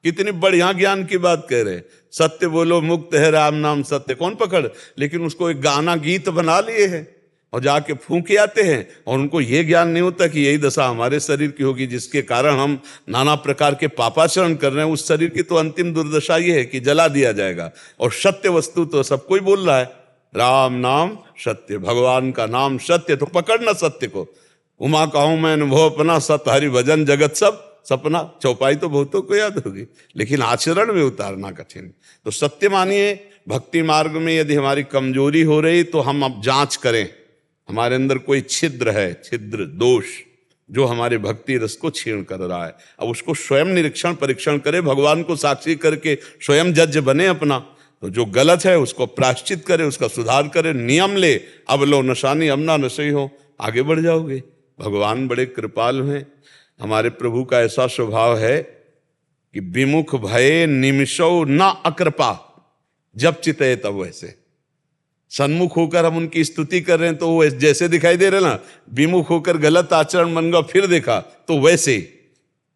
कितनी बढ़िया ज्ञान की बात कह रहे, सत्य बोलो मुक्त है राम नाम सत्य। कौन पकड़? लेकिन उसको एक गाना गीत बना लिए हैं और जाके फूंके आते हैं, और उनको ये ज्ञान नहीं होता कि यही दशा हमारे शरीर की होगी, जिसके कारण हम नाना प्रकार के पापाचरण कर रहे हैं। उस शरीर की तो अंतिम दुर्दशा ये है कि जला दिया जाएगा। और सत्य वस्तु तो सब कोई बोल रहा है, राम नाम सत्य, भगवान का नाम सत्य। तो पकड़ना सत्य को। उमा कहूं मैं अनुभव अपना, सत हरि भजन जगत सब सपना। चौपाई तो बहुतों को याद होगी, लेकिन आचरण में उतारना कठिन। तो सत्य मानिए, भक्ति मार्ग में यदि हमारी कमजोरी हो रही तो हम अब जांच करें, हमारे अंदर कोई छिद्र है, छिद्र दोष जो हमारे भक्ति रस को छीण कर रहा है। अब उसको स्वयं निरीक्षण परीक्षण करें, भगवान को साक्षी करके स्वयं जज बने अपना। तो जो गलत है उसको प्रायश्चित करे, उसका सुधार करे, नियम ले। अब लो नशानी अब ना नशे हो, आगे बढ़ जाओगे। भगवान बड़े कृपालु हैं। हमारे प्रभु का ऐसा स्वभाव है कि विमुख भये निमिषौ न अकृपा, जब चितए तब वैसे। सन्मुख होकर हम उनकी स्तुति कर रहे हैं तो वो जैसे दिखाई दे रहे ना, विमुख होकर गलत आचरण मन का फिर देखा तो वैसे।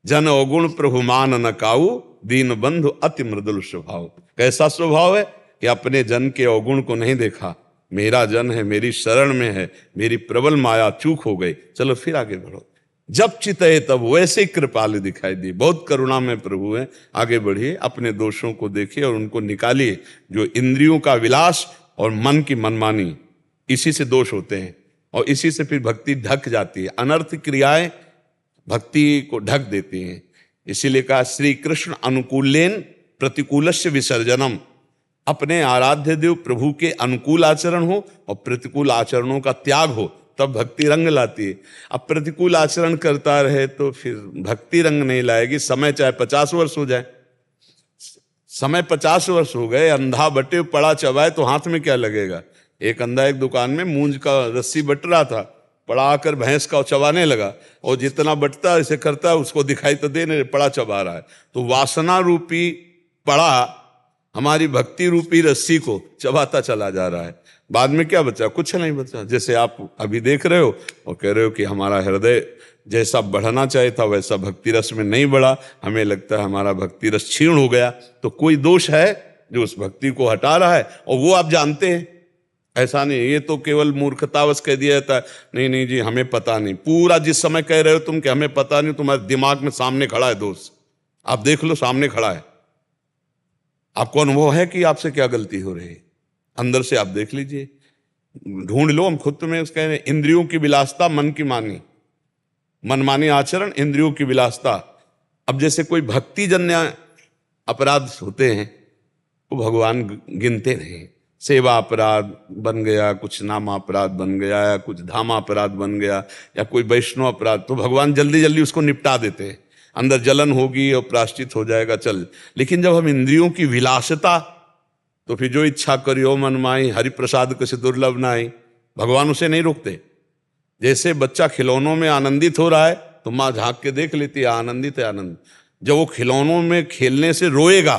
जन अवगुण प्रभु मान न काऊ, दीन बंधु अति मृदुल स्वभाव। कैसा स्वभाव है कि अपने जन के अवगुण को नहीं देखा, मेरा जन है, मेरी शरण में है, मेरी प्रबल माया चूक हो गई, चलो फिर आगे बढ़ो। जब चितए तब वैसे कृपालु दिखाई दी। बहुत करुणा में प्रभु है। आगे बढ़िए, अपने दोषों को देखिए और उनको निकालिए। जो इंद्रियों का विलास और मन की मनमानी, इसी से दोष होते हैं और इसी से फिर भक्ति ढक जाती है। अनर्थ क्रियाएं भक्ति को ढक देती हैं। इसीलिए कहा श्री कृष्ण अनुकूलेन प्रतिकूलस्य विसर्जनम। अपने आराध्य देव प्रभु के अनुकूल आचरण हो और प्रतिकूल आचरणों का त्याग हो, तब भक्ति रंग लाती है। अब प्रतिकूल आचरण करता रहे तो फिर भक्ति रंग नहीं लाएगी। समय चाहे 50 वर्ष हो जाए, समय 50 वर्ष हो गए, अंधा बटे पड़ा चबाए तो हाथ में क्या लगेगा। एक अंधा एक दुकान में मूंज का रस्सी बट रहा था, पड़ा आकर भैंस का चबाने लगा, और जितना बटता ऐसे करता उसको दिखाई तो दे नहीं, पड़ा चबा रहा है। तो वासना रूपी पड़ा हमारी भक्ति रूपी रस्सी को चबाता चला जा रहा है। बाद में क्या बचा? कुछ नहीं बचा। जैसे आप अभी देख रहे हो और कह रहे हो कि हमारा हृदय जैसा बढ़ना चाहिए था वैसा भक्ति रस में नहीं बढ़ा, हमें लगता है हमारा भक्ति रस क्षीण हो गया। तो कोई दोष है जो उस भक्ति को हटा रहा है, और वो आप जानते हैं। ऐसा नहीं ये तो केवल मूर्खतावश कह दिया जाता है, नहीं नहीं जी हमें पता नहीं। पूरा जिस समय कह रहे हो तुम कि हमें पता नहीं, तुम्हारे दिमाग में सामने खड़ा है दोष। आप देख लो, सामने खड़ा है, आपको अनुभव है कि आपसे क्या गलती हो रही है। अंदर से आप देख लीजिए, ढूंढ लो। हम खुद में कह रहे हैं, इंद्रियों की विलासता, मन की मानी, मनमानी आचरण, इंद्रियों की विलासता। अब जैसे कोई भक्ति जन्य अपराध होते हैं वो भगवान गिनते नहीं। सेवा अपराध बन गया, कुछ नामा अपराध बन गया, या कुछ धामा अपराध बन गया, या कोई वैष्णव अपराध, तो भगवान जल्दी जल्दी उसको निपटा देते हैं। अंदर जलन होगी और प्रायश्चित हो जाएगा, चल। लेकिन जब हम इंद्रियों की विलासता, तो फिर जो इच्छा करियो मन माई, हरि प्रसाद कसे दुर्लभ नाई, भगवान उसे नहीं रोकते। जैसे बच्चा खिलौनों में आनंदित हो रहा है तो माँ झांक के देख लेती है, आनंदित है, आनंद। जब वो खिलौनों में खेलने से रोएगा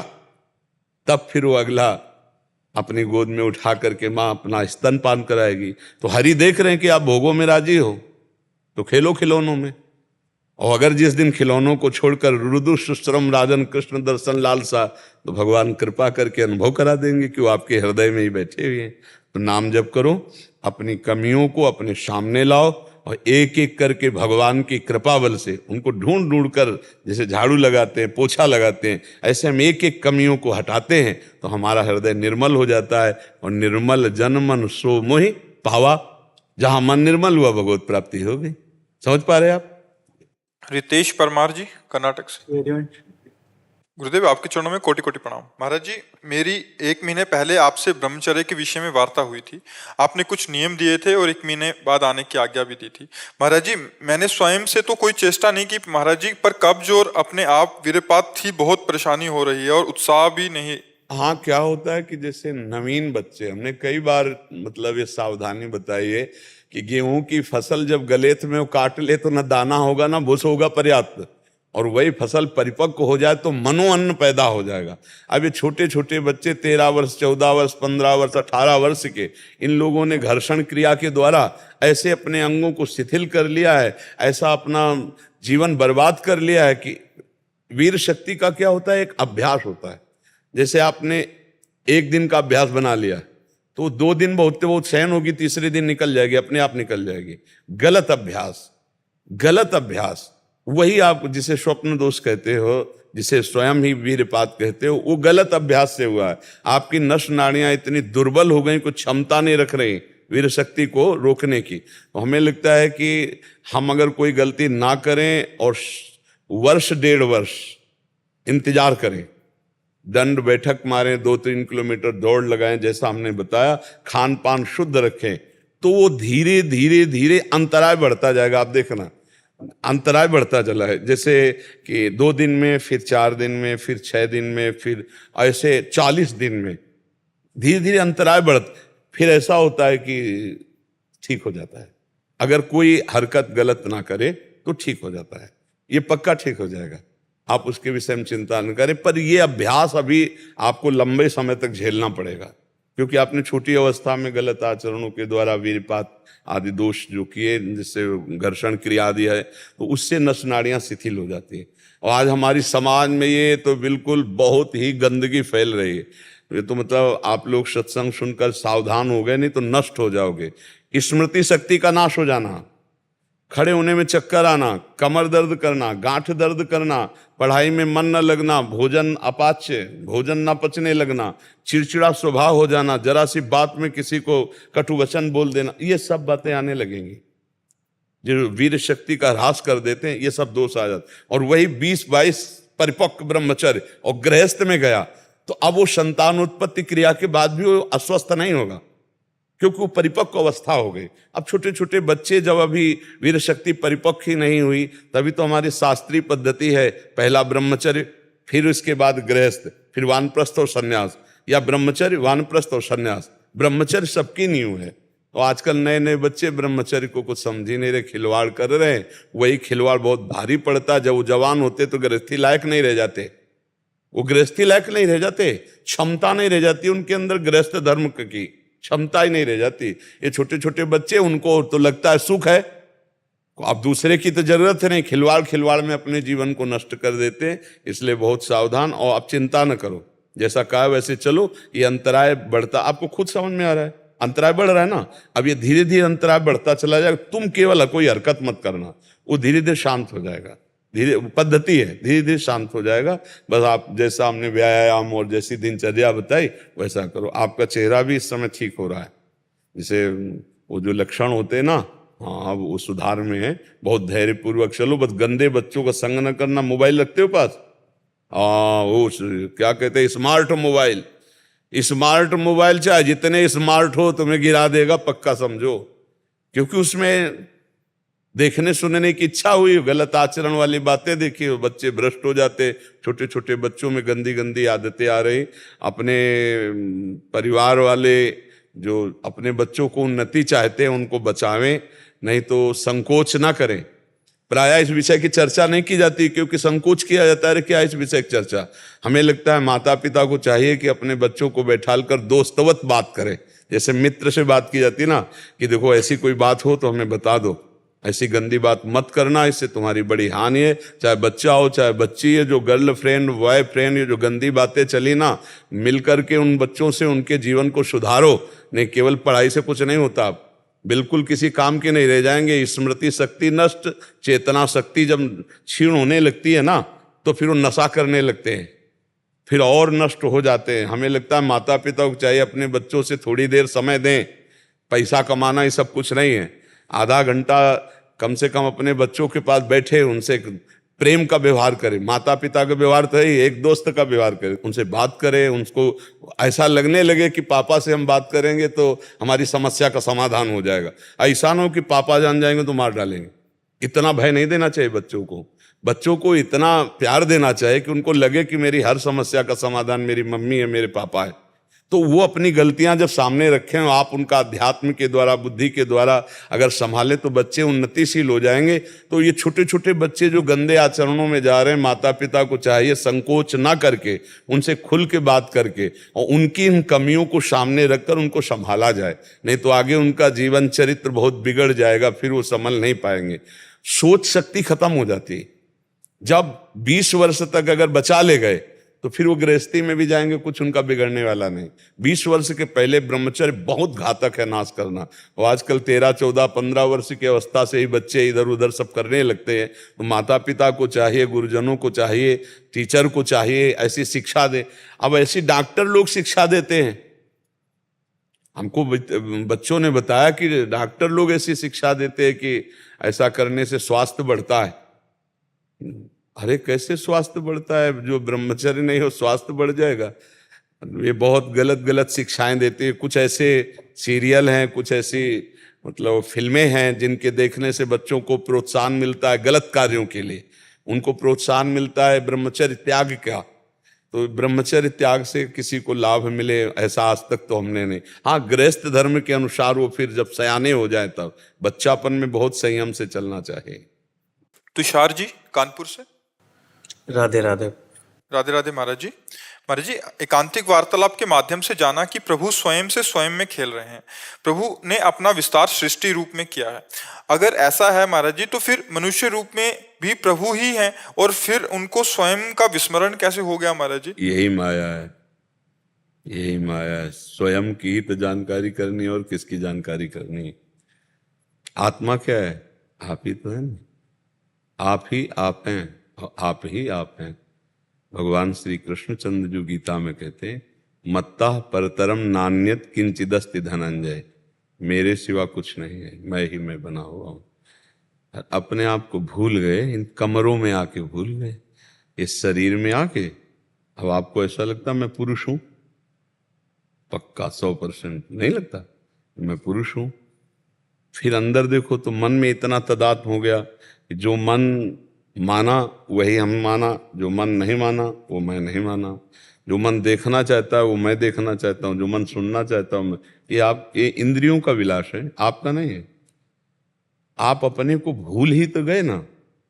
तब फिर वो अगला अपनी गोद में उठा करके माँ अपना स्तनपान कराएगी। तो हरि देख रहे हैं कि आप भोगों में राजी हो तो खेलो खिलौनों में। और अगर जिस दिन खिलौनों को छोड़कर रुदु सुश्रम राजन कृष्ण दर्शन लालसा, तो भगवान कृपा करके अनुभव करा देंगे कि वो आपके हृदय में ही बैठे हुए हैं। तो नाम जप करो, अपनी कमियों को अपने सामने लाओ और एक एक करके भगवान की कृपा बल से उनको ढूंढ ढूंढ कर, जैसे झाड़ू लगाते हैं, पोछा लगाते हैं, ऐसे हम एक एक कमियों को हटाते हैं तो हमारा हृदय निर्मल हो जाता है। और निर्मल जन मन सो मोहि पावा, जहां मन निर्मल हुआ भगवत प्राप्ति होगी। समझ पा रहे हैं आप? रितेश परमार जी, कर्नाटक से। गुरुदेव, आपके चरणों में कोटि कोटि प्रणाम। महाराज जी, मेरी 1 महीने पहले आपसे ब्रह्मचर्य के विषय में वार्ता हुई थी। आपने कुछ नियम दिए थे और 1 महीने बाद आने की आज्ञा भी दी थी। महाराज जी, मैंने स्वयं से तो कोई चेष्टा नहीं की महाराज जी, पर कब्ज और अपने आप वीरपात थी, बहुत परेशानी हो रही है और उत्साह भी नहीं। हाँ, क्या होता है कि जैसे नवीन बच्चे, हमने कई बार मतलब ये सावधानी बताई है कि गेहूं की फसल जब गलेत में वो काट ले तो न दाना होगा ना भूस होगा पर्याप्त, और वही फसल परिपक्व हो जाए तो मनोअन्न पैदा हो जाएगा। अब ये छोटे छोटे बच्चे 13 वर्ष 14 वर्ष 15 वर्ष 18 वर्ष के, इन लोगों ने घर्षण क्रिया के द्वारा ऐसे अपने अंगों को शिथिल कर लिया है, ऐसा अपना जीवन बर्बाद कर लिया है कि वीर शक्ति का क्या होता है, एक अभ्यास होता है। जैसे आपने 1 दिन का अभ्यास बना लिया तो 2 दिन बहुत सहन होगी, तीसरे दिन निकल जाएगी, अपने आप निकल जाएगी। गलत अभ्यास, गलत अभ्यास, वही आप जिसे स्वप्न दोष कहते हो, जिसे स्वयं ही वीरपात कहते हो, वो गलत अभ्यास से हुआ है। आपकी नस नाड़ियां इतनी दुर्बल हो गई, कुछ क्षमता नहीं रख रही वीर शक्ति को रोकने की। तो हमें लगता है कि हम अगर कोई गलती ना करें और वर्ष 1.5 वर्ष इंतजार करें, दंड बैठक मारें, 2-3 किलोमीटर दौड़ लगाएं, जैसा हमने बताया, खान पान शुद्ध रखें, तो वो धीरे धीरे धीरे अंतराय बढ़ता जाएगा। आप देखना, अंतराय बढ़ता चला है, जैसे कि 2 दिन में, फिर 4 दिन में, फिर 6 दिन में, फिर ऐसे 40 दिन में धीरे धीरे अंतराय बढ़ता, फिर ऐसा होता है कि ठीक हो जाता है। अगर कोई हरकत गलत ना करे तो ठीक हो जाता है, ये पक्का ठीक हो जाएगा, आप उसके विषय में चिंता न करें। पर ये अभ्यास अभी आपको लंबे समय तक झेलना पड़ेगा, क्योंकि आपने छोटी अवस्था में गलत आचरणों के द्वारा वीरपात आदि दोष जो किए, जिससे घर्षण क्रिया आदि है, तो उससे नस नाड़ियां शिथिल हो जाती है। और आज हमारी समाज में ये तो बिल्कुल बहुत ही गंदगी फैल रही है। ये तो मतलब आप लोग सत्संग सुनकर सावधान हो गए, नहीं तो नष्ट हो जाओगे। स्मृति शक्ति का नाश हो जाना, खड़े होने में चक्कर आना, कमर दर्द करना, गांठ दर्द करना, पढ़ाई में मन न लगना, भोजन अपाच्य, भोजन न पचने लगना, चिड़चिड़ा स्वभाव हो जाना, जरा सी बात में किसी को कटु वचन बोल देना, ये सब बातें आने लगेंगी जो वीर शक्ति का ह्रास कर देते हैं। ये सब दोष आ जाते, और वही 20-22 परिपक्व ब्रह्मचर्य और गृहस्थ में गया तो अब वो संतान उत्पत्ति क्रिया के बाद भी वो अस्वस्थ नहीं होगा, क्योंकि वो परिपक्व अवस्था हो गई। अब छोटे छोटे बच्चे जब अभी वीर शक्ति परिपक्व ही नहीं हुई, तभी तो हमारी शास्त्रीय पद्धति है, पहला ब्रह्मचर्य, फिर इसके बाद गृहस्थ, फिर वानप्रस्थ और सन्यास, या ब्रह्मचर्य वानप्रस्थ और सन्यास। ब्रह्मचर्य सबकी नींव है। तो आजकल नए नए बच्चे ब्रह्मचर्य को कुछ समझ ही नहीं रहे, खिलवाड़ कर रहे हैं। वही खिलवाड़ बहुत भारी पड़ता है। जब वो जवान होते तो गृहस्थी लायक नहीं रह जाते, वो गृहस्थी लायक नहीं रह जाते, क्षमता नहीं रह जाती उनके अंदर, गृहस्थ धर्म की क्षमता ही नहीं रह जाती। ये छोटे छोटे बच्चे, उनको तो लगता है सुख है, अब दूसरे की तो जरूरत है नहीं, खिलवाड़ खिलवाड़ में अपने जीवन को नष्ट कर देते हैं। इसलिए बहुत सावधान, और आप चिंता न करो, जैसा कहा वैसे चलो। ये अंतराय बढ़ता, आपको खुद समझ में आ रहा है, अंतराय बढ़ रहा है ना। अब ये धीरे धीरे अंतराय बढ़ता चला जाएगा। तुम केवल कोई हरकत मत करना, वो धीरे धीरे शांत हो जाएगा। धीरे पद्धति है, धीरे धीरे शांत हो जाएगा। बस आप जैसा हमने व्यायाम और जैसी दिनचर्या बताई वैसा करो। आपका चेहरा भी इस समय ठीक हो रहा है, जैसे वो जो लक्षण होते हैं ना, हाँ अब वो सुधार में है। बहुत धैर्यपूर्वक चलो, बस गंदे बच्चों का संग न करना। मोबाइल रखते हो पास? हाँ, वो क्या कहते हैं, स्मार्ट मोबाइल। स्मार्ट मोबाइल चाहे जितने स्मार्ट हो तुम्हें गिरा देगा, पक्का समझो, क्योंकि उसमें देखने सुनने की इच्छा हुई, गलत आचरण वाली बातें देखी, बच्चे भ्रष्ट हो जाते। छोटे छोटे बच्चों में गंदी गंदी आदतें आ रही। अपने परिवार वाले जो अपने बच्चों को उन्नति चाहते हैं उनको बचावें, नहीं तो संकोच ना करें। प्रायः इस विषय की चर्चा नहीं की जाती, क्योंकि संकोच किया जाता है, क्या इस विषय की चर्चा। हमें लगता है माता पिता को चाहिए कि अपने बच्चों को बैठाल कर दोस्तवत बात करें, जैसे मित्र से बात की जाती है ना, कि देखो ऐसी कोई बात हो तो हमें बता दो, ऐसी गंदी बात मत करना, इससे तुम्हारी बड़ी हानि है। चाहे बच्चा हो चाहे बच्ची है, जो गर्लफ्रेंड बॉयफ्रेंड, ये जो गंदी बातें चली ना, मिल करके उन बच्चों से उनके जीवन को सुधारो। नहीं, केवल पढ़ाई से कुछ नहीं होता, बिल्कुल किसी काम के नहीं रह जाएंगे। स्मृति शक्ति नष्ट, चेतना शक्ति जब क्षीण होने लगती है ना, तो फिर वो नशा करने लगते हैं, फिर और नष्ट हो जाते हैं। हमें लगता है माता पिता को चाहिए अपने बच्चों से थोड़ी देर समय दें। पैसा कमाना ये सब कुछ नहीं है, आधा घंटा कम से कम अपने बच्चों के पास बैठे उनसे प्रेम का व्यवहार करें। माता पिता का व्यवहार तो है, एक दोस्त का व्यवहार करें, उनसे बात करें, उनको ऐसा लगने लगे कि पापा से हम बात करेंगे तो हमारी समस्या का समाधान हो जाएगा। ऐसा ना हो कि पापा जान जाएंगे तो मार डालेंगे। इतना भय नहीं देना चाहिए बच्चों को। बच्चों को इतना प्यार देना चाहिए कि उनको लगे कि मेरी हर समस्या का समाधान मेरी मम्मी है, मेरे पापा है। तो वो अपनी गलतियां जब सामने रखें, आप उनका अध्यात्म के द्वारा, बुद्धि के द्वारा अगर संभालें तो बच्चे उन्नतिशील हो जाएंगे। तो ये छोटे छोटे बच्चे जो गंदे आचरणों में जा रहे हैं, माता पिता को चाहिए संकोच ना करके उनसे खुल के बात करके और उनकी इन कमियों को सामने रखकर उनको संभाला जाए, नहीं तो आगे उनका जीवन चरित्र बहुत बिगड़ जाएगा, फिर वो संभल नहीं पाएंगे। सोच शक्ति खत्म हो जाती है। जब 20 वर्ष तक अगर बचा ले गए तो फिर वो गृहस्थी में भी जाएंगे, कुछ उनका बिगड़ने वाला नहीं। 20 वर्ष के पहले ब्रह्मचर्य बहुत घातक है नाश करना। और आजकल 13, 14, 15 वर्ष की अवस्था से ही बच्चे इधर उधर सब करने लगते हैं। तो माता पिता को चाहिए, गुरुजनों को चाहिए, टीचर को चाहिए ऐसी शिक्षा दे। अब ऐसी डॉक्टर लोग शिक्षा देते हैं। हमको बच्चों ने बताया कि डॉक्टर लोग ऐसी शिक्षा देते हैं कि ऐसा करने से स्वास्थ्य बढ़ता है। अरे कैसे स्वास्थ्य बढ़ता है? जो ब्रह्मचर्य नहीं हो स्वास्थ्य बढ़ जाएगा? ये बहुत गलत गलत शिक्षाएं देती है। कुछ ऐसे सीरियल हैं, कुछ ऐसी मतलब फिल्में हैं जिनके देखने से बच्चों को प्रोत्साहन मिलता है गलत कार्यों के लिए। उनको प्रोत्साहन मिलता है ब्रह्मचर्य त्याग का। तो ब्रह्मचर्य त्याग से किसी को लाभ मिले ऐसा आज तक तो हमने नहीं। हाँ, गृहस्थ धर्म के अनुसार वो फिर जब सयाने हो जाए तब बच्चापन में बहुत संयम से चलना चाहिए। तुषार जी कानपुर से। राधे राधे। राधे राधे महाराज जी। महाराज जी, एकांतिक वार्तालाप के माध्यम से जाना कि प्रभु स्वयं से स्वयं में खेल रहे हैं। प्रभु ने अपना विस्तार सृष्टि रूप में किया है। अगर ऐसा है महाराज जी, तो फिर मनुष्य रूप में भी प्रभु ही हैं, और फिर उनको स्वयं का विस्मरण कैसे हो गया महाराज जी? यही माया है, यही माया है। स्वयं की तो जानकारी करनी और किसकी जानकारी करनी? आत्मा क्या है? आप ही तो है ना। आप ही आप हैं और आप ही आप हैं। भगवान श्री कृष्णचंद्र जो गीता में कहते हैं, मत्तः परतरम नान्यत किंचिदस्ति धनंजय, मेरे सिवा कुछ नहीं है, मैं ही मैं बना हुआ हूं। अपने आप को भूल गए, इन कमरों में आके भूल गए, इस शरीर में आके। अब आपको ऐसा लगता मैं पुरुष हूं? पक्का 100% नहीं लगता मैं पुरुष हूं। फिर अंदर देखो तो मन में इतना तदात्म हो गया कि जो मन माना वही हम माना, जो मन नहीं माना वो मैं नहीं माना, जो मन देखना चाहता है वो मैं देखना चाहता हूँ, जो मन सुनना चाहता हूँ मैं। ये इंद्रियों का विलास है, आपका नहीं है। आप अपने को भूल ही तो गए ना,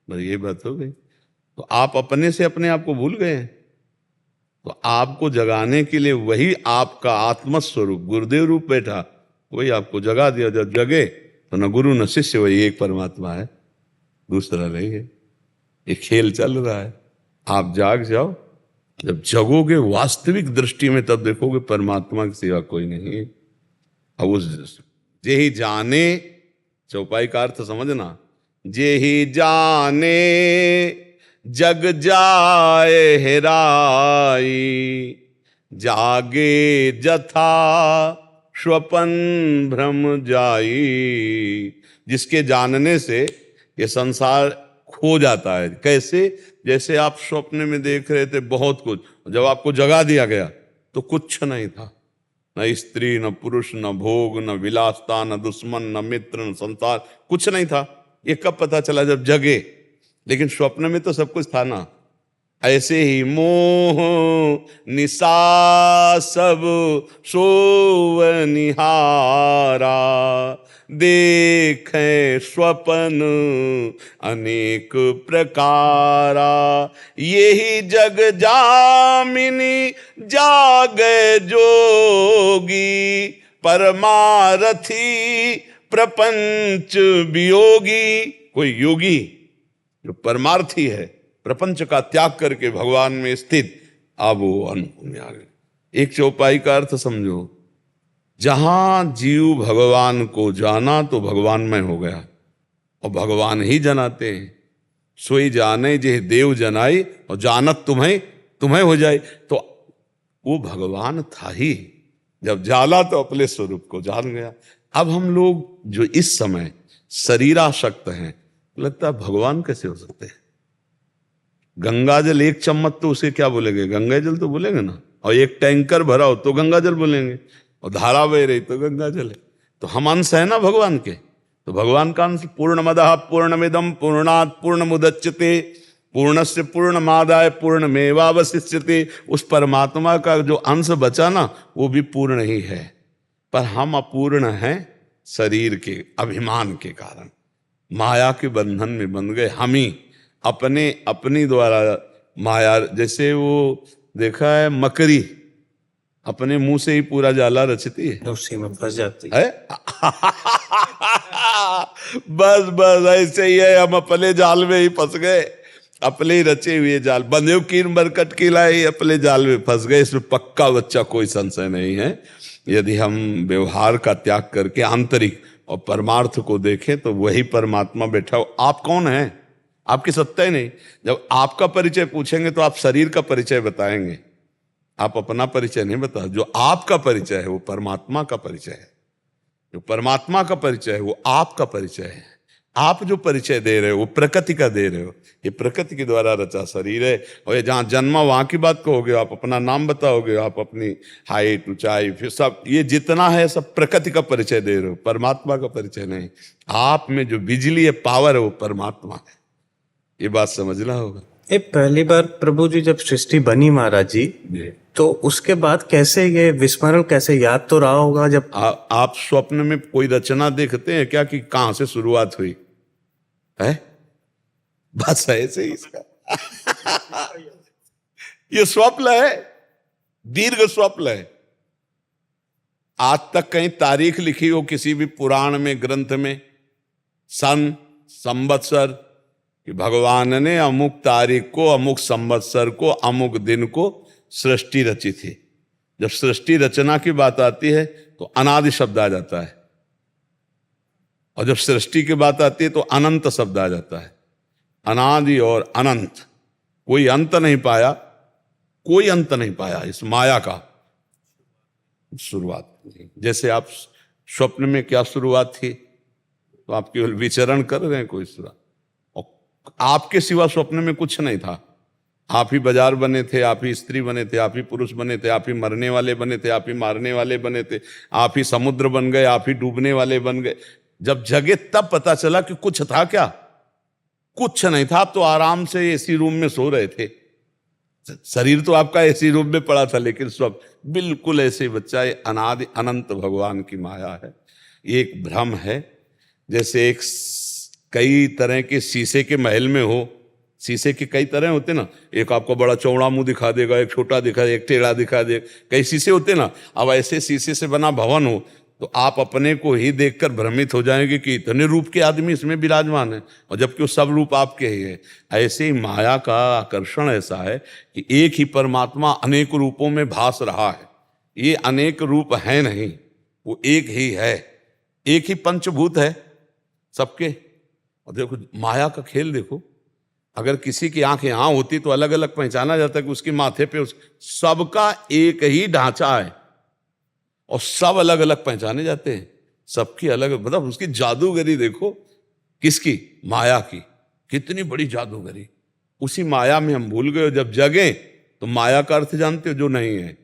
बस ये बात हो गई। तो आप अपने से अपने आप को भूल गए। तो आपको जगाने के लिए वही आपका आत्मस्वरूप गुरुदेव रूप बैठा, वही आपको जगा दिया। जब जगे तो न गुरु न शिष्य, वही एक परमात्मा है, दूसरा नहीं है। ये खेल चल रहा है। आप जाग जाओ, जब जगोगे वास्तविक दृष्टि में तब देखोगे परमात्मा की सिवा कोई नहीं है। अब उस जे ही जाने, चौपाई का अर्थ समझना, जे ही जाने जग जाए हेराई, जागे जथा स्वपन भ्रम जाई। जिसके जानने से ये संसार खो जाता है। कैसे? जैसे आप स्वप्न में देख रहे थे बहुत कुछ, जब आपको जगा दिया गया तो कुछ नहीं था, न स्त्री, न पुरुष, न भोग, न विलासता, न दुश्मन, न मित्र, न संसार, कुछ नहीं था। ये कब पता चला? जब जगे। लेकिन स्वप्न में तो सब कुछ था ना। ऐसे ही मोह निशा सब सोवनिहारा, देखें स्वपन अनेक प्रकारा, यही जग जामिनी जागे जोगी, परमारथी प्रपंच वियोगी। कोई योगी जो परमार्थी है, प्रपंच का त्याग करके भगवान में स्थित, अब वो अनुभव में आ गए। एक चौपाई का अर्थ समझो, जहां जीव भगवान को जाना तो भगवान में हो गया, और भगवान ही जनाते हैं। सोई जाने जे देव जनाई, और जानत तुम्हें तुम्हें हो जाए। तो वो भगवान था ही, जब जाला तो अपने स्वरूप को जान गया। अब हम लोग जो इस समय शरीरासक्त हैं, लगता है भगवान कैसे हो सकते हैं? गंगा जल एक चम्मच तो उसे क्या बोलेंगे? गंगा जल तो बोलेंगे ना। और एक टैंकर भरा हो तो गंगा जल बोलेंगे, और धारा बह रही तो गंगा जल है। तो हम अंश है ना भगवान के। तो भगवान का अंश पूर्णमदः पूर्णमिदं पूर्णात् पूर्णमुदच्यते पूर्णस्य पूर्णमादाय पूर्णमेवावशिष्यते। उस परमात्मा का जो अंश बचा ना, वो भी पूर्ण ही है, पर हम अपूर्ण हैं शरीर के अभिमान के कारण। माया के बंधन में बंध गए हम ही, अपनी द्वारा माया। जैसे वो देखा है, मकड़ी अपने मुंह से ही पूरा जाला रचती है, उसी में फंस जाती है। बस बस ऐसे ही है, हम अपने जाल में ही फंस गए, अपने ही रचे हुए जाल। बंधे कीन मरकट की लाई, अपने जाल में फंस गए। इसमें पक्का बच्चा कोई संशय नहीं है। यदि हम व्यवहार का त्याग करके आंतरिक और परमार्थ को देखें तो वही परमात्मा बैठा हो। आप कौन हैं? आपकी सत्ता ही नहीं। जब आपका परिचय पूछेंगे तो आप शरीर का परिचय बताएंगे, आप अपना परिचय नहीं बता। जो आपका परिचय है वो परमात्मा का परिचय है। जो परमात्मा का परिचय है वो आपका परिचय है। आप जो परिचय दे रहे हो वो प्रकृति का दे रहे हो। ये प्रकृति के द्वारा रचा शरीर है, और ये जहाँ जन्मा वहां की बात कहोगे, आप अपना नाम बताओगे, आप अपनी हाइट ऊंचाई फिर सब ये जितना है सब प्रकृति का परिचय दे रहे हो, परमात्मा का परिचय नहीं। आप में जो बिजली है, पावर है, वो परमात्मा है। ये बात समझना होगा। ये पहली बार प्रभु जी जब सृष्टि बनी महाराज जी, तो उसके बाद कैसे ये विस्मरण, कैसे याद तो रहा होगा जब आप स्वप्न में कोई रचना देखते हैं क्या कि कहां से शुरुआत हुई है? बस ऐसे ही इसका ये स्वप्न है, दीर्घ स्वप्न है। आज तक कहीं तारीख लिखी हो किसी भी पुराण में, ग्रंथ में, सन संवत्सर, कि भगवान ने अमुक तारीख को, अमुक संवत्सर को, अमुक दिन को सृष्टि रची थी। जब सृष्टि रचना की बात आती है तो अनादि शब्द आ जाता है, और जब सृष्टि की बात आती है तो अनंत शब्द आ जाता है। अनादि और अनंत, कोई अंत नहीं पाया, कोई अंत नहीं पाया इस माया का। शुरुआत जैसे आप स्वप्न में क्या शुरुआत थी, तो आप केवल विचरण कर रहे हैं, कोई शुरुआत। और आपके सिवा स्वप्न में कुछ नहीं था। आप ही बाजार बने थे, आप ही स्त्री बने थे, आप ही पुरुष बने थे, आप ही मरने वाले बने थे, आप ही मारने वाले बने थे, आप ही समुद्र बन गए, आप ही डूबने वाले बन गए। जब जगे तब पता चला कि कुछ था क्या? कुछ नहीं था। आप तो आराम से एसी रूम में सो रहे थे, शरीर तो आपका एसी रूम में पड़ा था, लेकिन सब बिल्कुल ऐसे बच्चा है। अनादि अनंत भगवान की माया है। एक भ्रम है। जैसे एक कई तरह के शीशे के महल में हो, शीशे के कई तरह होते ना, एक आपको बड़ा चौड़ा मुंह दिखा देगा, एक छोटा दिखा देगा, एक टेढ़ा दिखा देगा, कई शीशे होते ना। अब ऐसे शीशे से बना भवन हो तो आप अपने को ही देखकर भ्रमित हो जाएंगे कि इतने रूप के आदमी इसमें विराजमान है, और जबकि वो सब रूप आपके ही है। ऐसे ही माया का आकर्षण ऐसा है कि एक ही परमात्मा अनेक रूपों में भास रहा है। ये अनेक रूप है नहीं, वो एक ही है। एक ही पंचभूत है सबके। और देखो माया का खेल देखो, अगर किसी की आंख यहां होती तो अलग अलग पहचाना जाता कि उसके माथे पे सबका एक ही ढांचा है, और सब अलग अलग पहचाने जाते हैं। सबकी अलग, मतलब उसकी जादूगरी देखो। किसकी? माया की। कितनी बड़ी जादूगरी। उसी माया में हम भूल गए। जब जगे तो माया का अर्थ जानते हो, जो नहीं है।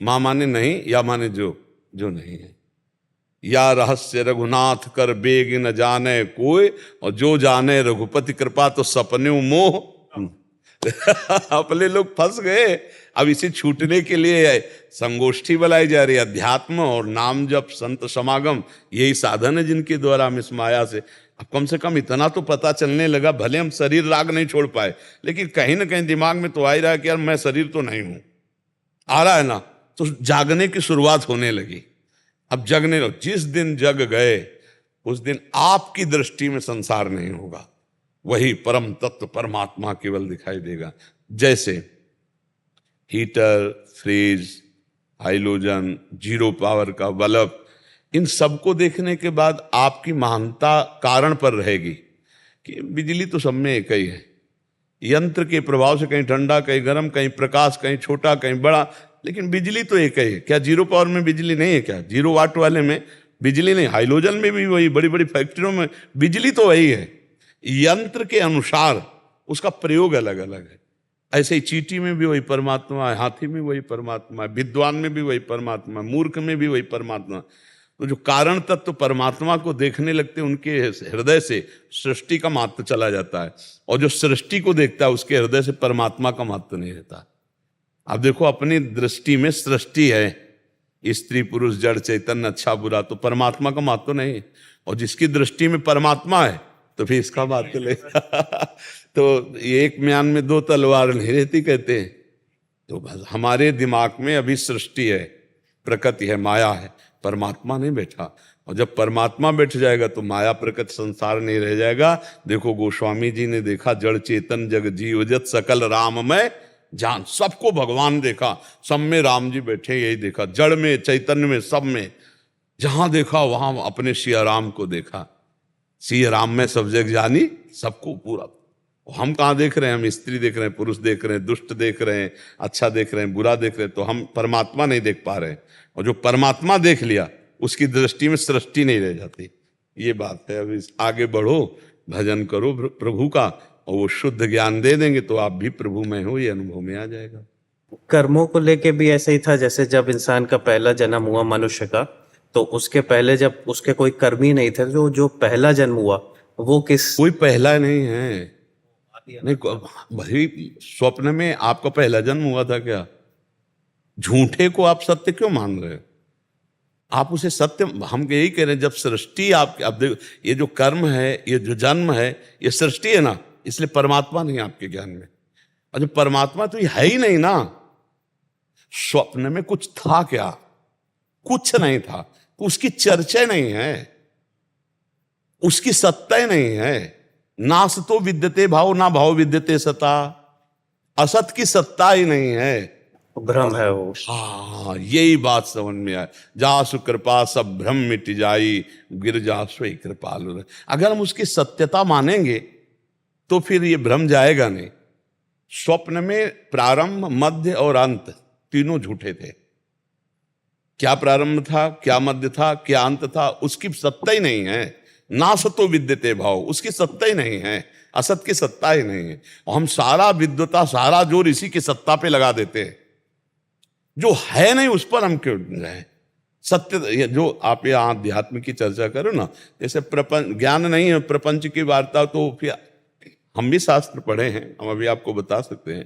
मां माने नहीं, या माने जो नहीं है। या रहस्य रघुनाथ कर बेग न जाने कोई, और जो जाने रघुपति कृपा तो सपने मोह। अपने लोग फंस गए। अब इसे छूटने के लिए संगोष्ठी बुलाई जा रही है। अध्यात्म और नाम जप, संत समागम, यही साधन है जिनके द्वारा हम इस माया से, अब कम से कम इतना तो पता चलने लगा। भले हम शरीर राग नहीं छोड़ पाए, लेकिन कहीं ना कहीं दिमाग में तो आ ही रहा है कि यार मैं शरीर तो नहीं हूं। आ रहा है ना, तो जागने की शुरुआत होने लगी। अब जगने लो। जिस दिन जग गए उस दिन आपकी दृष्टि में संसार नहीं होगा, वही परम तत्व परमात्मा केवल दिखाई देगा। जैसे heater, fridge, halogen, zero power का बल्ब, इन सबको देखने के बाद आपकी महानता कारण पर रहेगी कि बिजली तो सब में एक ही है। यंत्र के प्रभाव से कहीं ठंडा, कहीं गर्म, कहीं प्रकाश, कहीं छोटा, कहीं बड़ा, लेकिन बिजली तो एक ही है। क्या जीरो पावर में बिजली नहीं है? क्या जीरो वाट वाले में बिजली नहीं? हाइलोजन में भी वही, बड़ी बड़ी फैक्ट्रियों में बिजली तो वही है। यंत्र के अनुसार उसका प्रयोग अलग अलग है। ऐसे ही चींटी में भी वही परमात्मा है, हाथी में वही परमात्मा है, विद्वान में भी वही परमात्मा है, मूर्ख में भी वही परमात्मा। तो जो कारण तत्व परमात्मा को देखने लगते हैं उनके हृदय से सृष्टि का महत्व चला जाता है, और जो सृष्टि को देखता है उसके हृदय से परमात्मा का महत्व नहीं रहता। आप देखो अपनी दृष्टि में सृष्टि है, स्त्री पुरुष जड़ चैतन्य अच्छा बुरा, तो परमात्मा का महत्व नहीं। और जिसकी दृष्टि में परमात्मा है तो फिर इसका बात ले तो एक म्यान में दो तलवार नहीं रहती कहते हैं। तो बस हमारे दिमाग में अभी सृष्टि है, प्रकृति है, माया है, परमात्मा नहीं बैठा। और जब परमात्मा बैठ जाएगा तो माया प्रकृति संसार नहीं रह जाएगा। देखो गोस्वामी जी ने देखा जड़ चेतन जग जीव जत सकल राम में जान, सबको भगवान देखा, सब में राम जी बैठे यही देखा, जड़ में चैतन्य में सब में, जहां देखा वहां अपने सिया राम को देखा। सिया राम में सब जग जानी, सबको पूरा। हम कहाँ देख रहे हैं? हम स्त्री देख रहे हैं, पुरुष देख रहे हैं, दुष्ट देख रहे हैं, अच्छा देख रहे हैं, बुरा देख रहे हैं, तो हम परमात्मा नहीं देख पा रहे हैं। और जो परमात्मा देख लिया उसकी दृष्टि में सृष्टि नहीं रह जाती। ये बात है। अभी आगे बढ़ो, भजन करो प्रभु का, और वो शुद्ध ज्ञान दे देंगे तो आप भी प्रभु में हो, ये अनुभव में आ जाएगा। कर्मों को लेके भी ऐसे ही था, जैसे जब इंसान का पहला जन्म हुआ मनुष्य का, तो उसके पहले जब उसके कोई कर्म ही नहीं थे, जो पहला जन्म हुआ वो किस, कोई पहला नहीं है। नहीं भाई, स्वप्न में आपका पहला जन्म हुआ था क्या? झूठे को आप सत्य क्यों मान रहे हो? आप उसे सत्य, हम यही कह रहे हैं, जब सृष्टि आप देखो, ये जो कर्म है, ये जो जन्म है, ये सृष्टि है ना, इसलिए परमात्मा नहीं आपके ज्ञान में। और जो परमात्मा तो ये है ही नहीं ना। स्वप्न में कुछ था क्या? कुछ नहीं था, तो उसकी चर्चा नहीं है, उसकी सत्ता ही नहीं है। नास तो विद्यते भाव, ना भाव विद्यते सता, असत की सत्ता ही नहीं है, भ्रम है वो। हाँ, यही बात समझ में आए। जासु कृपा सब भ्रम मिट जाई, गिर जासु कृपालु। अगर हम उसकी सत्यता मानेंगे तो फिर ये भ्रम जाएगा नहीं। स्वप्न में प्रारंभ, मध्य और अंत तीनों झूठे थे। क्या प्रारंभ था, क्या मध्य था, क्या अंत था, उसकी सत्ता ही नहीं है। नासतो विद्यते भाव, उसकी सत्ता ही नहीं है, असत की सत्ता ही नहीं है। और हम सारा विद्वता, सारा जोर इसी की सत्ता पे लगा देते हैं। जो है नहीं उस पर हम क्यों रहे? सत्य, जो आप यहाँ अध्यात्म की चर्चा करो ना, जैसे प्रपंच ज्ञान नहीं है, प्रपंच की वार्ता, तो फिर हम भी शास्त्र पढ़े हैं, हम अभी आपको बता सकते हैं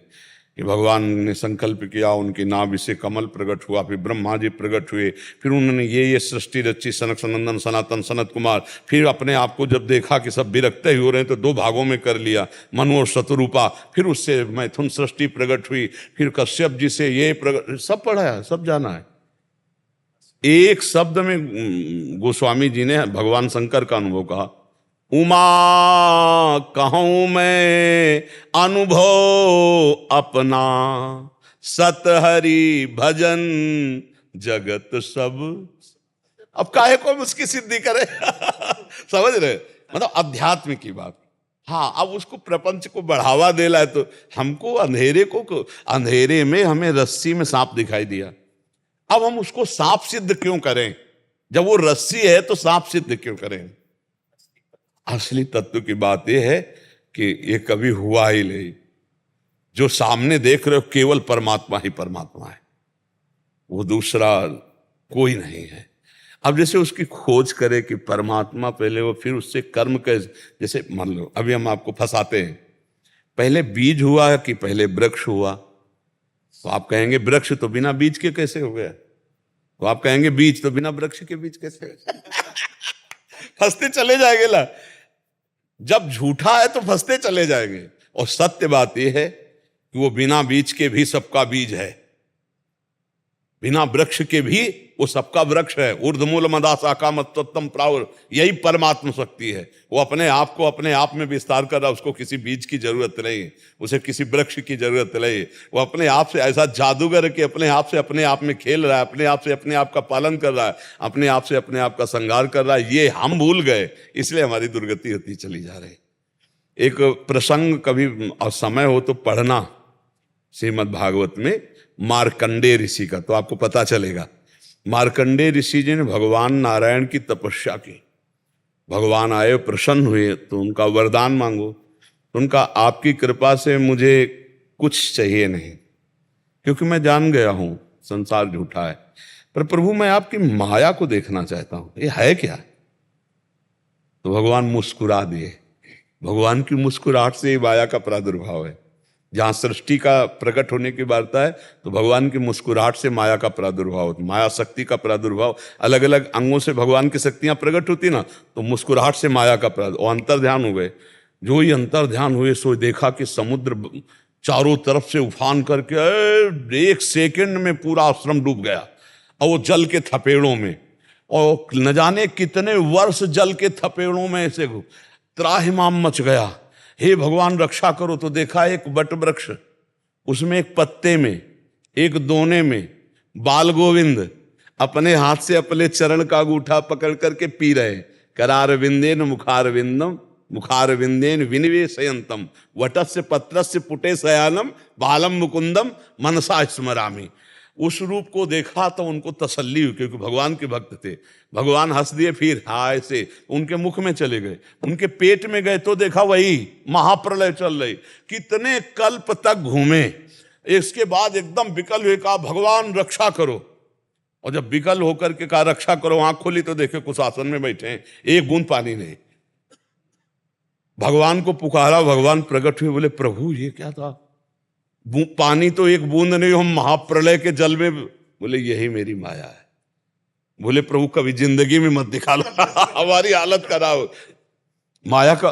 कि भगवान ने संकल्प किया, उनकी नाभि से कमल प्रकट हुआ, फिर ब्रह्मा जी प्रकट हुए, फिर उन्होंने ये सृष्टि रची, सनक सनंदन सनातन सनत कुमार। फिर अपने आप को जब देखा कि सब विरक्ते हो रहे हैं तो दो भागों में कर लिया, मनु और शतरूपा। फिर उससे मैथुन सृष्टि प्रकट हुई, फिर कश्यप जी से ये प्रकट, सब पढ़ा है, सब जाना है। एक शब्द में गोस्वामी जी ने भगवान शंकर का अनुभव कहा, उमा कहूं मैं अनुभव अपना, सत हरि भजन जगत सब। अब काहे को उसकी सिद्धि करे समझ रहे? मतलब अध्यात्म की बात। हाँ, अब उसको प्रपंच को बढ़ावा दे रहा है, तो हमको अंधेरे में हमें रस्सी में सांप दिखाई दिया, अब हम उसको सांप सिद्ध क्यों करें? जब वो रस्सी है तो सांप सिद्ध क्यों करें? असली तत्व की बात यह है कि ये कभी हुआ ही नहीं। जो सामने देख रहे हो केवल परमात्मा ही परमात्मा है, वो दूसरा कोई नहीं है। अब जैसे उसकी खोज करे कि परमात्मा पहले वो, फिर उससे कर्म कैसे, जैसे मान लो अभी हम आपको फंसाते हैं, पहले बीज हुआ कि पहले वृक्ष हुआ? तो आप कहेंगे वृक्ष तो बिना बीज के कैसे हो गया? तो आप कहेंगे बीज तो बिना वृक्ष के बीज कैसे हो गया? फंसते चले जाएंगे ला। जब झूठा है तो फंसते चले जाएंगे। और सत्य बात यह है कि वो बिना बीज के भी सबका बीज है, बिना वृक्ष के भी वो सबका वृक्ष है। ऊर्ध्वमूल मदा शाखा मत्तम प्रावर, यही परमात्मा शक्ति है। वो अपने आप को अपने आप में विस्तार कर रहा, उसको किसी बीज की जरूरत नहीं, उसे किसी वृक्ष की जरूरत नहीं। वो अपने आप से ऐसा जादूगर के अपने आप से अपने आप में खेल रहा है, अपने आप से अपने आप का पालन कर रहा है, अपने आप से अपने आप का श्रृंगार कर रहा है। ये हम भूल गए, इसलिए हमारी दुर्गति होती चली जा रही। एक प्रसंग कभी समय हो तो पढ़ना श्रीमद् भागवत में मार्कंडेय ऋषि का, तो आपको पता चलेगा। मार्कंडेय ऋषि जी ने भगवान नारायण की तपस्या की, भगवान आए, प्रसन्न हुए, तो उनका वरदान मांगो। तो उनका आपकी कृपा से मुझे कुछ चाहिए नहीं, क्योंकि मैं जान गया हूं संसार झूठा है, पर प्रभु मैं आपकी माया को देखना चाहता हूं, ये है क्या? तो भगवान मुस्कुरा दिए। भगवान की मुस्कुराहट से ही माया का प्रादुर्भाव है। जहां सृष्टि का प्रकट होने की वार्ता है, तो भगवान की मुस्कुराहट से माया का प्रादुर्भाव होता है। माया शक्ति का प्रादुर्भाव, अलग अलग अंगों से भगवान की शक्तियां प्रकट होती ना, तो मुस्कुराहट से माया का प्रादुर्भाव, अंतर ध्यान हो गए। जो ही अंतर ध्यान हुए सो देखा कि समुद्र चारों तरफ से उफान करके 1 सेकंड में पूरा आश्रम डूब गया, और वो जल के थपेड़ों में, और न जाने कितने वर्ष जल के थपेड़ों में से त्राहिमाम मच गया। हे भगवान रक्षा करो। तो देखा एक वट वृक्ष, उसमें एक पत्ते में, एक दोने में बाल गोविंद अपने हाथ से अपने चरण का अंगूठा पकड़ करके पी रहे। करार विंदेन मुखार विंदम मुखार विंदेन विनिवेशयंतम वटस्य पत्रस्य पुटे शयानम बालम मुकुंदम मनसा स्मरामि। उस रूप को देखा तो उनको तसल्ली हुई, क्योंकि भगवान के भक्त थे। भगवान हंस दिए, फिर हाय से उनके मुख में चले गए, उनके पेट में गए तो देखा वही महाप्रलय चल रही। कितने कल्प तक घूमे, इसके बाद एकदम विकल हुए, कहा भगवान रक्षा करो। और जब विकल होकर के कहा रक्षा करो, आंख खोली तो देखे कुछ आसन में बैठे हैं, एक बूंद पानी नहीं। भगवान को पुकारा, भगवान प्रकट हुए, बोले प्रभु ये क्या था? पानी तो एक बूंद नहीं, हम महाप्रलय के जल में। बोले यही मेरी माया है। बोले प्रभु कभी जिंदगी में मत दिखाना हमारी हालत खराब माया का।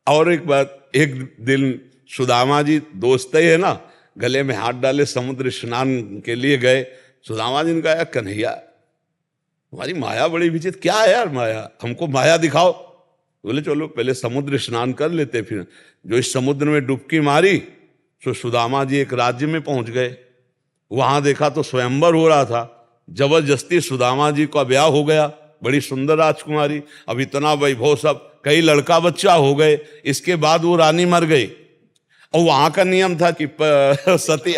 और एक बात, एक दिन सुदामा जी दोस्त ही है ना, गले में हाथ डाले समुद्र स्नान के लिए गए। सुदामा जी ने कहा कन्हैया हमारी माया बड़ी विचित्र, क्या है यार माया, हमको माया दिखाओ। बोले चलो पहले समुद्र स्नान कर लेते। फिर जो इस समुद्र में डुबकी मारी, तो सुदामा जी एक राज्य में पहुंच गए। वहां देखा तो स्वयंवर हो रहा था, जबरदस्ती सुदामा जी का ब्याह हो गया, बड़ी सुंदर राजकुमारी। अब इतना वैभव, सब कई लड़का बच्चा हो गए। इसके बाद वो रानी मर गई, और वहां का नियम था कि सती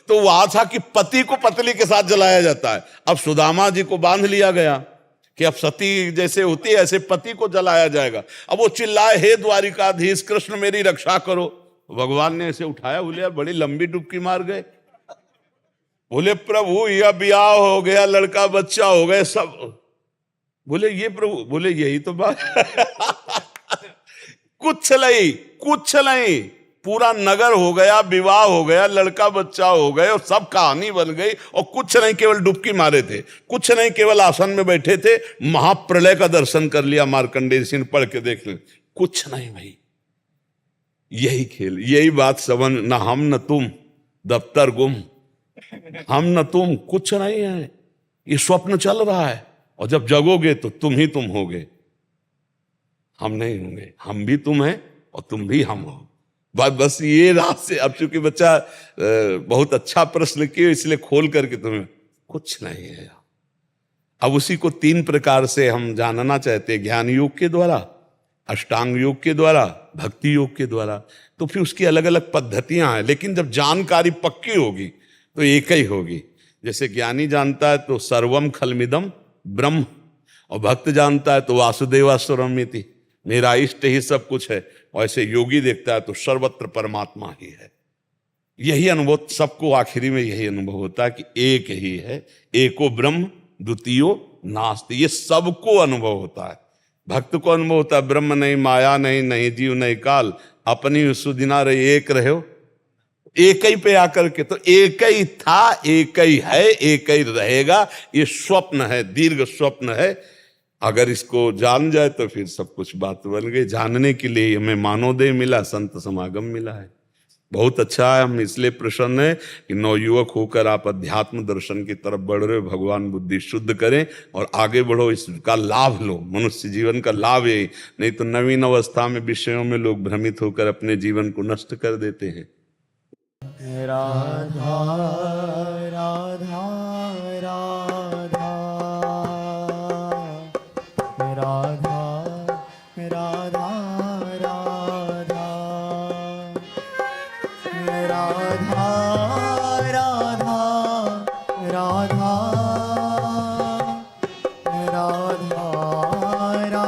तो वहां था कि पति को पत्नी के साथ जलाया जाता है। अब सुदामा जी को बांध लिया गया कि अब सती जैसे होती है ऐसे पति को जलाया जाएगा। अब वो चिल्लाए, हे द्वारिकाधीश कृष्ण मेरी रक्षा करो। भगवान ने ऐसे उठाया, बोले यार बड़ी लंबी डुबकी मार गए। बोले प्रभु यह ब्याह हो गया, लड़का बच्चा हो गए सब। बोले ये प्रभु, बोले यही तो बात कुछ नहीं, पूरा नगर हो गया, विवाह हो गया, लड़का बच्चा हो गए, और सब कहानी बन गई। और कुछ नहीं, केवल डुबकी मारे थे, कुछ नहीं, केवल आसन में बैठे थे, महाप्रलय का दर्शन कर लिया। मार्कंडेय ऋषि ने पढ़ के देख लिया, कुछ नहीं भाई, यही खेल, यही बात समझ। न हम न तुम, दफ्तर गुम, हम न तुम, कुछ नहीं है, ये स्वप्न चल रहा है। और जब जगोगे तो तुम ही तुम होगे, हम नहीं होंगे। हम भी तुम हैं और तुम भी हम हो। बस ये रात से। अब चूंकि बच्चा बहुत अच्छा प्रश्न किए, इसलिए खोल करके तुम्हें कुछ नहीं है। अब उसी को 3 प्रकार से हम जानना चाहते हैं, ज्ञान योग के द्वारा, अष्टांग योग के द्वारा, भक्ति योग के द्वारा। तो फिर उसकी अलग अलग पद्धतियां हैं, लेकिन जब जानकारी पक्की होगी तो एक ही होगी। जैसे ज्ञानी जानता है तो सर्वम खलमिदम ब्रह्म, और भक्त जानता है तो वासुदेवासुरमिति, मेरा इष्ट ही सब कुछ है। और ऐसे योगी देखता है तो सर्वत्र परमात्मा ही है। यही अनुभव सबको आखिरी में यही अनुभव होता है कि एक ही है, एको ब्रह्म द्वितीयो नास्ति। ये सबको अनुभव होता है। भक्त को अनुभव होता है ब्रह्म नहीं, माया नहीं, नहीं जीव नहीं काल, अपनी सुदिना रहे एक रहे हो। एक ही पे आकर के, तो एक ही था, एक ही है, एक ही रहेगा। ये स्वप्न है, दीर्घ स्वप्न है। अगर इसको जान जाए तो फिर सब कुछ बात बन गई। जानने के लिए हमें मानवदेह मिला, संत समागम मिला है, बहुत अच्छा है। हम इसलिए प्रसन्न है कि नवयुवक होकर आप अध्यात्म दर्शन की तरफ बढ़ रहे हो। भगवान बुद्धि शुद्ध करें और आगे बढ़ो, इसका लाभ लो। मनुष्य जीवन का लाभ यही, नहीं तो नवीन अवस्था में विषयों में लोग भ्रमित होकर अपने जीवन को नष्ट कर देते हैं। राधा राधा राधा राधा राधा राधा राधा राधा राधा राधा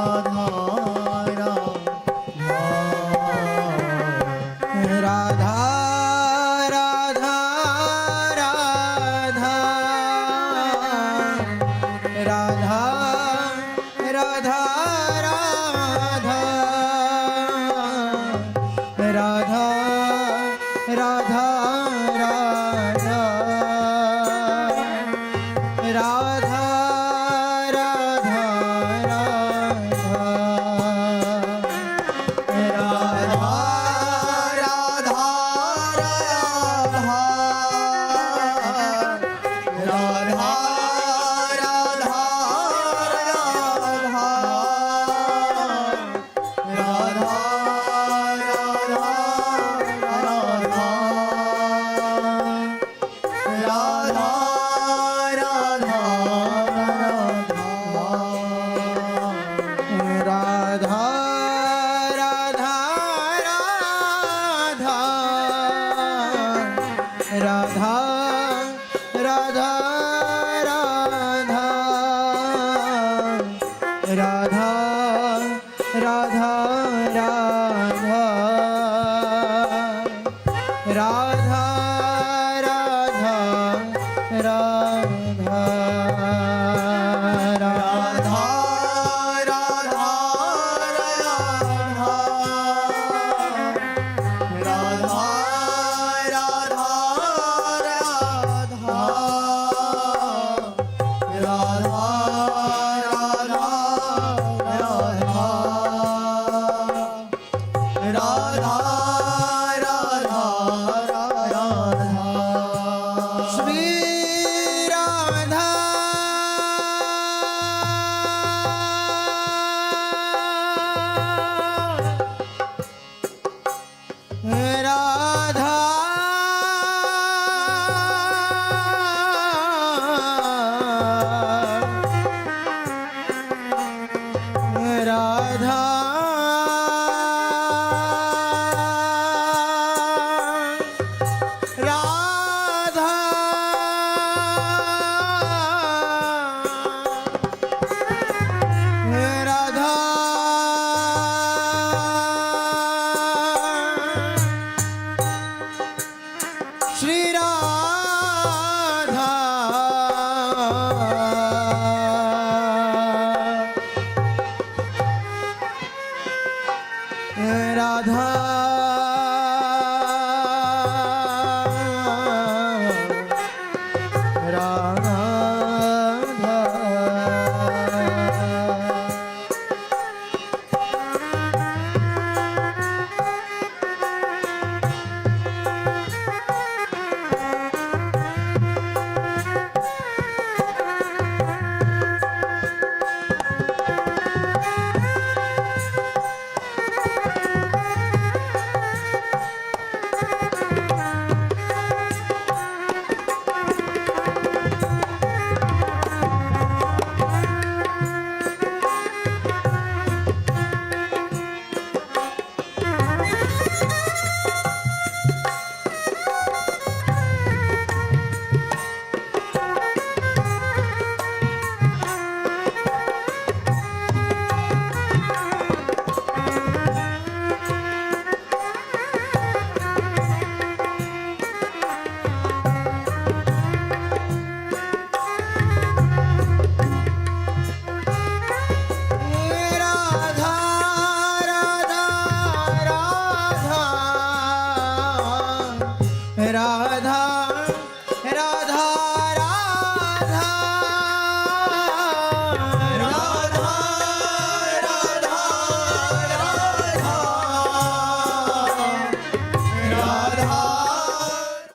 राधा राधा राधा राधा राधा राधा राधा राधा राधा राधा राधा राधा राधा राधा राधा राधा राधा राधा राधा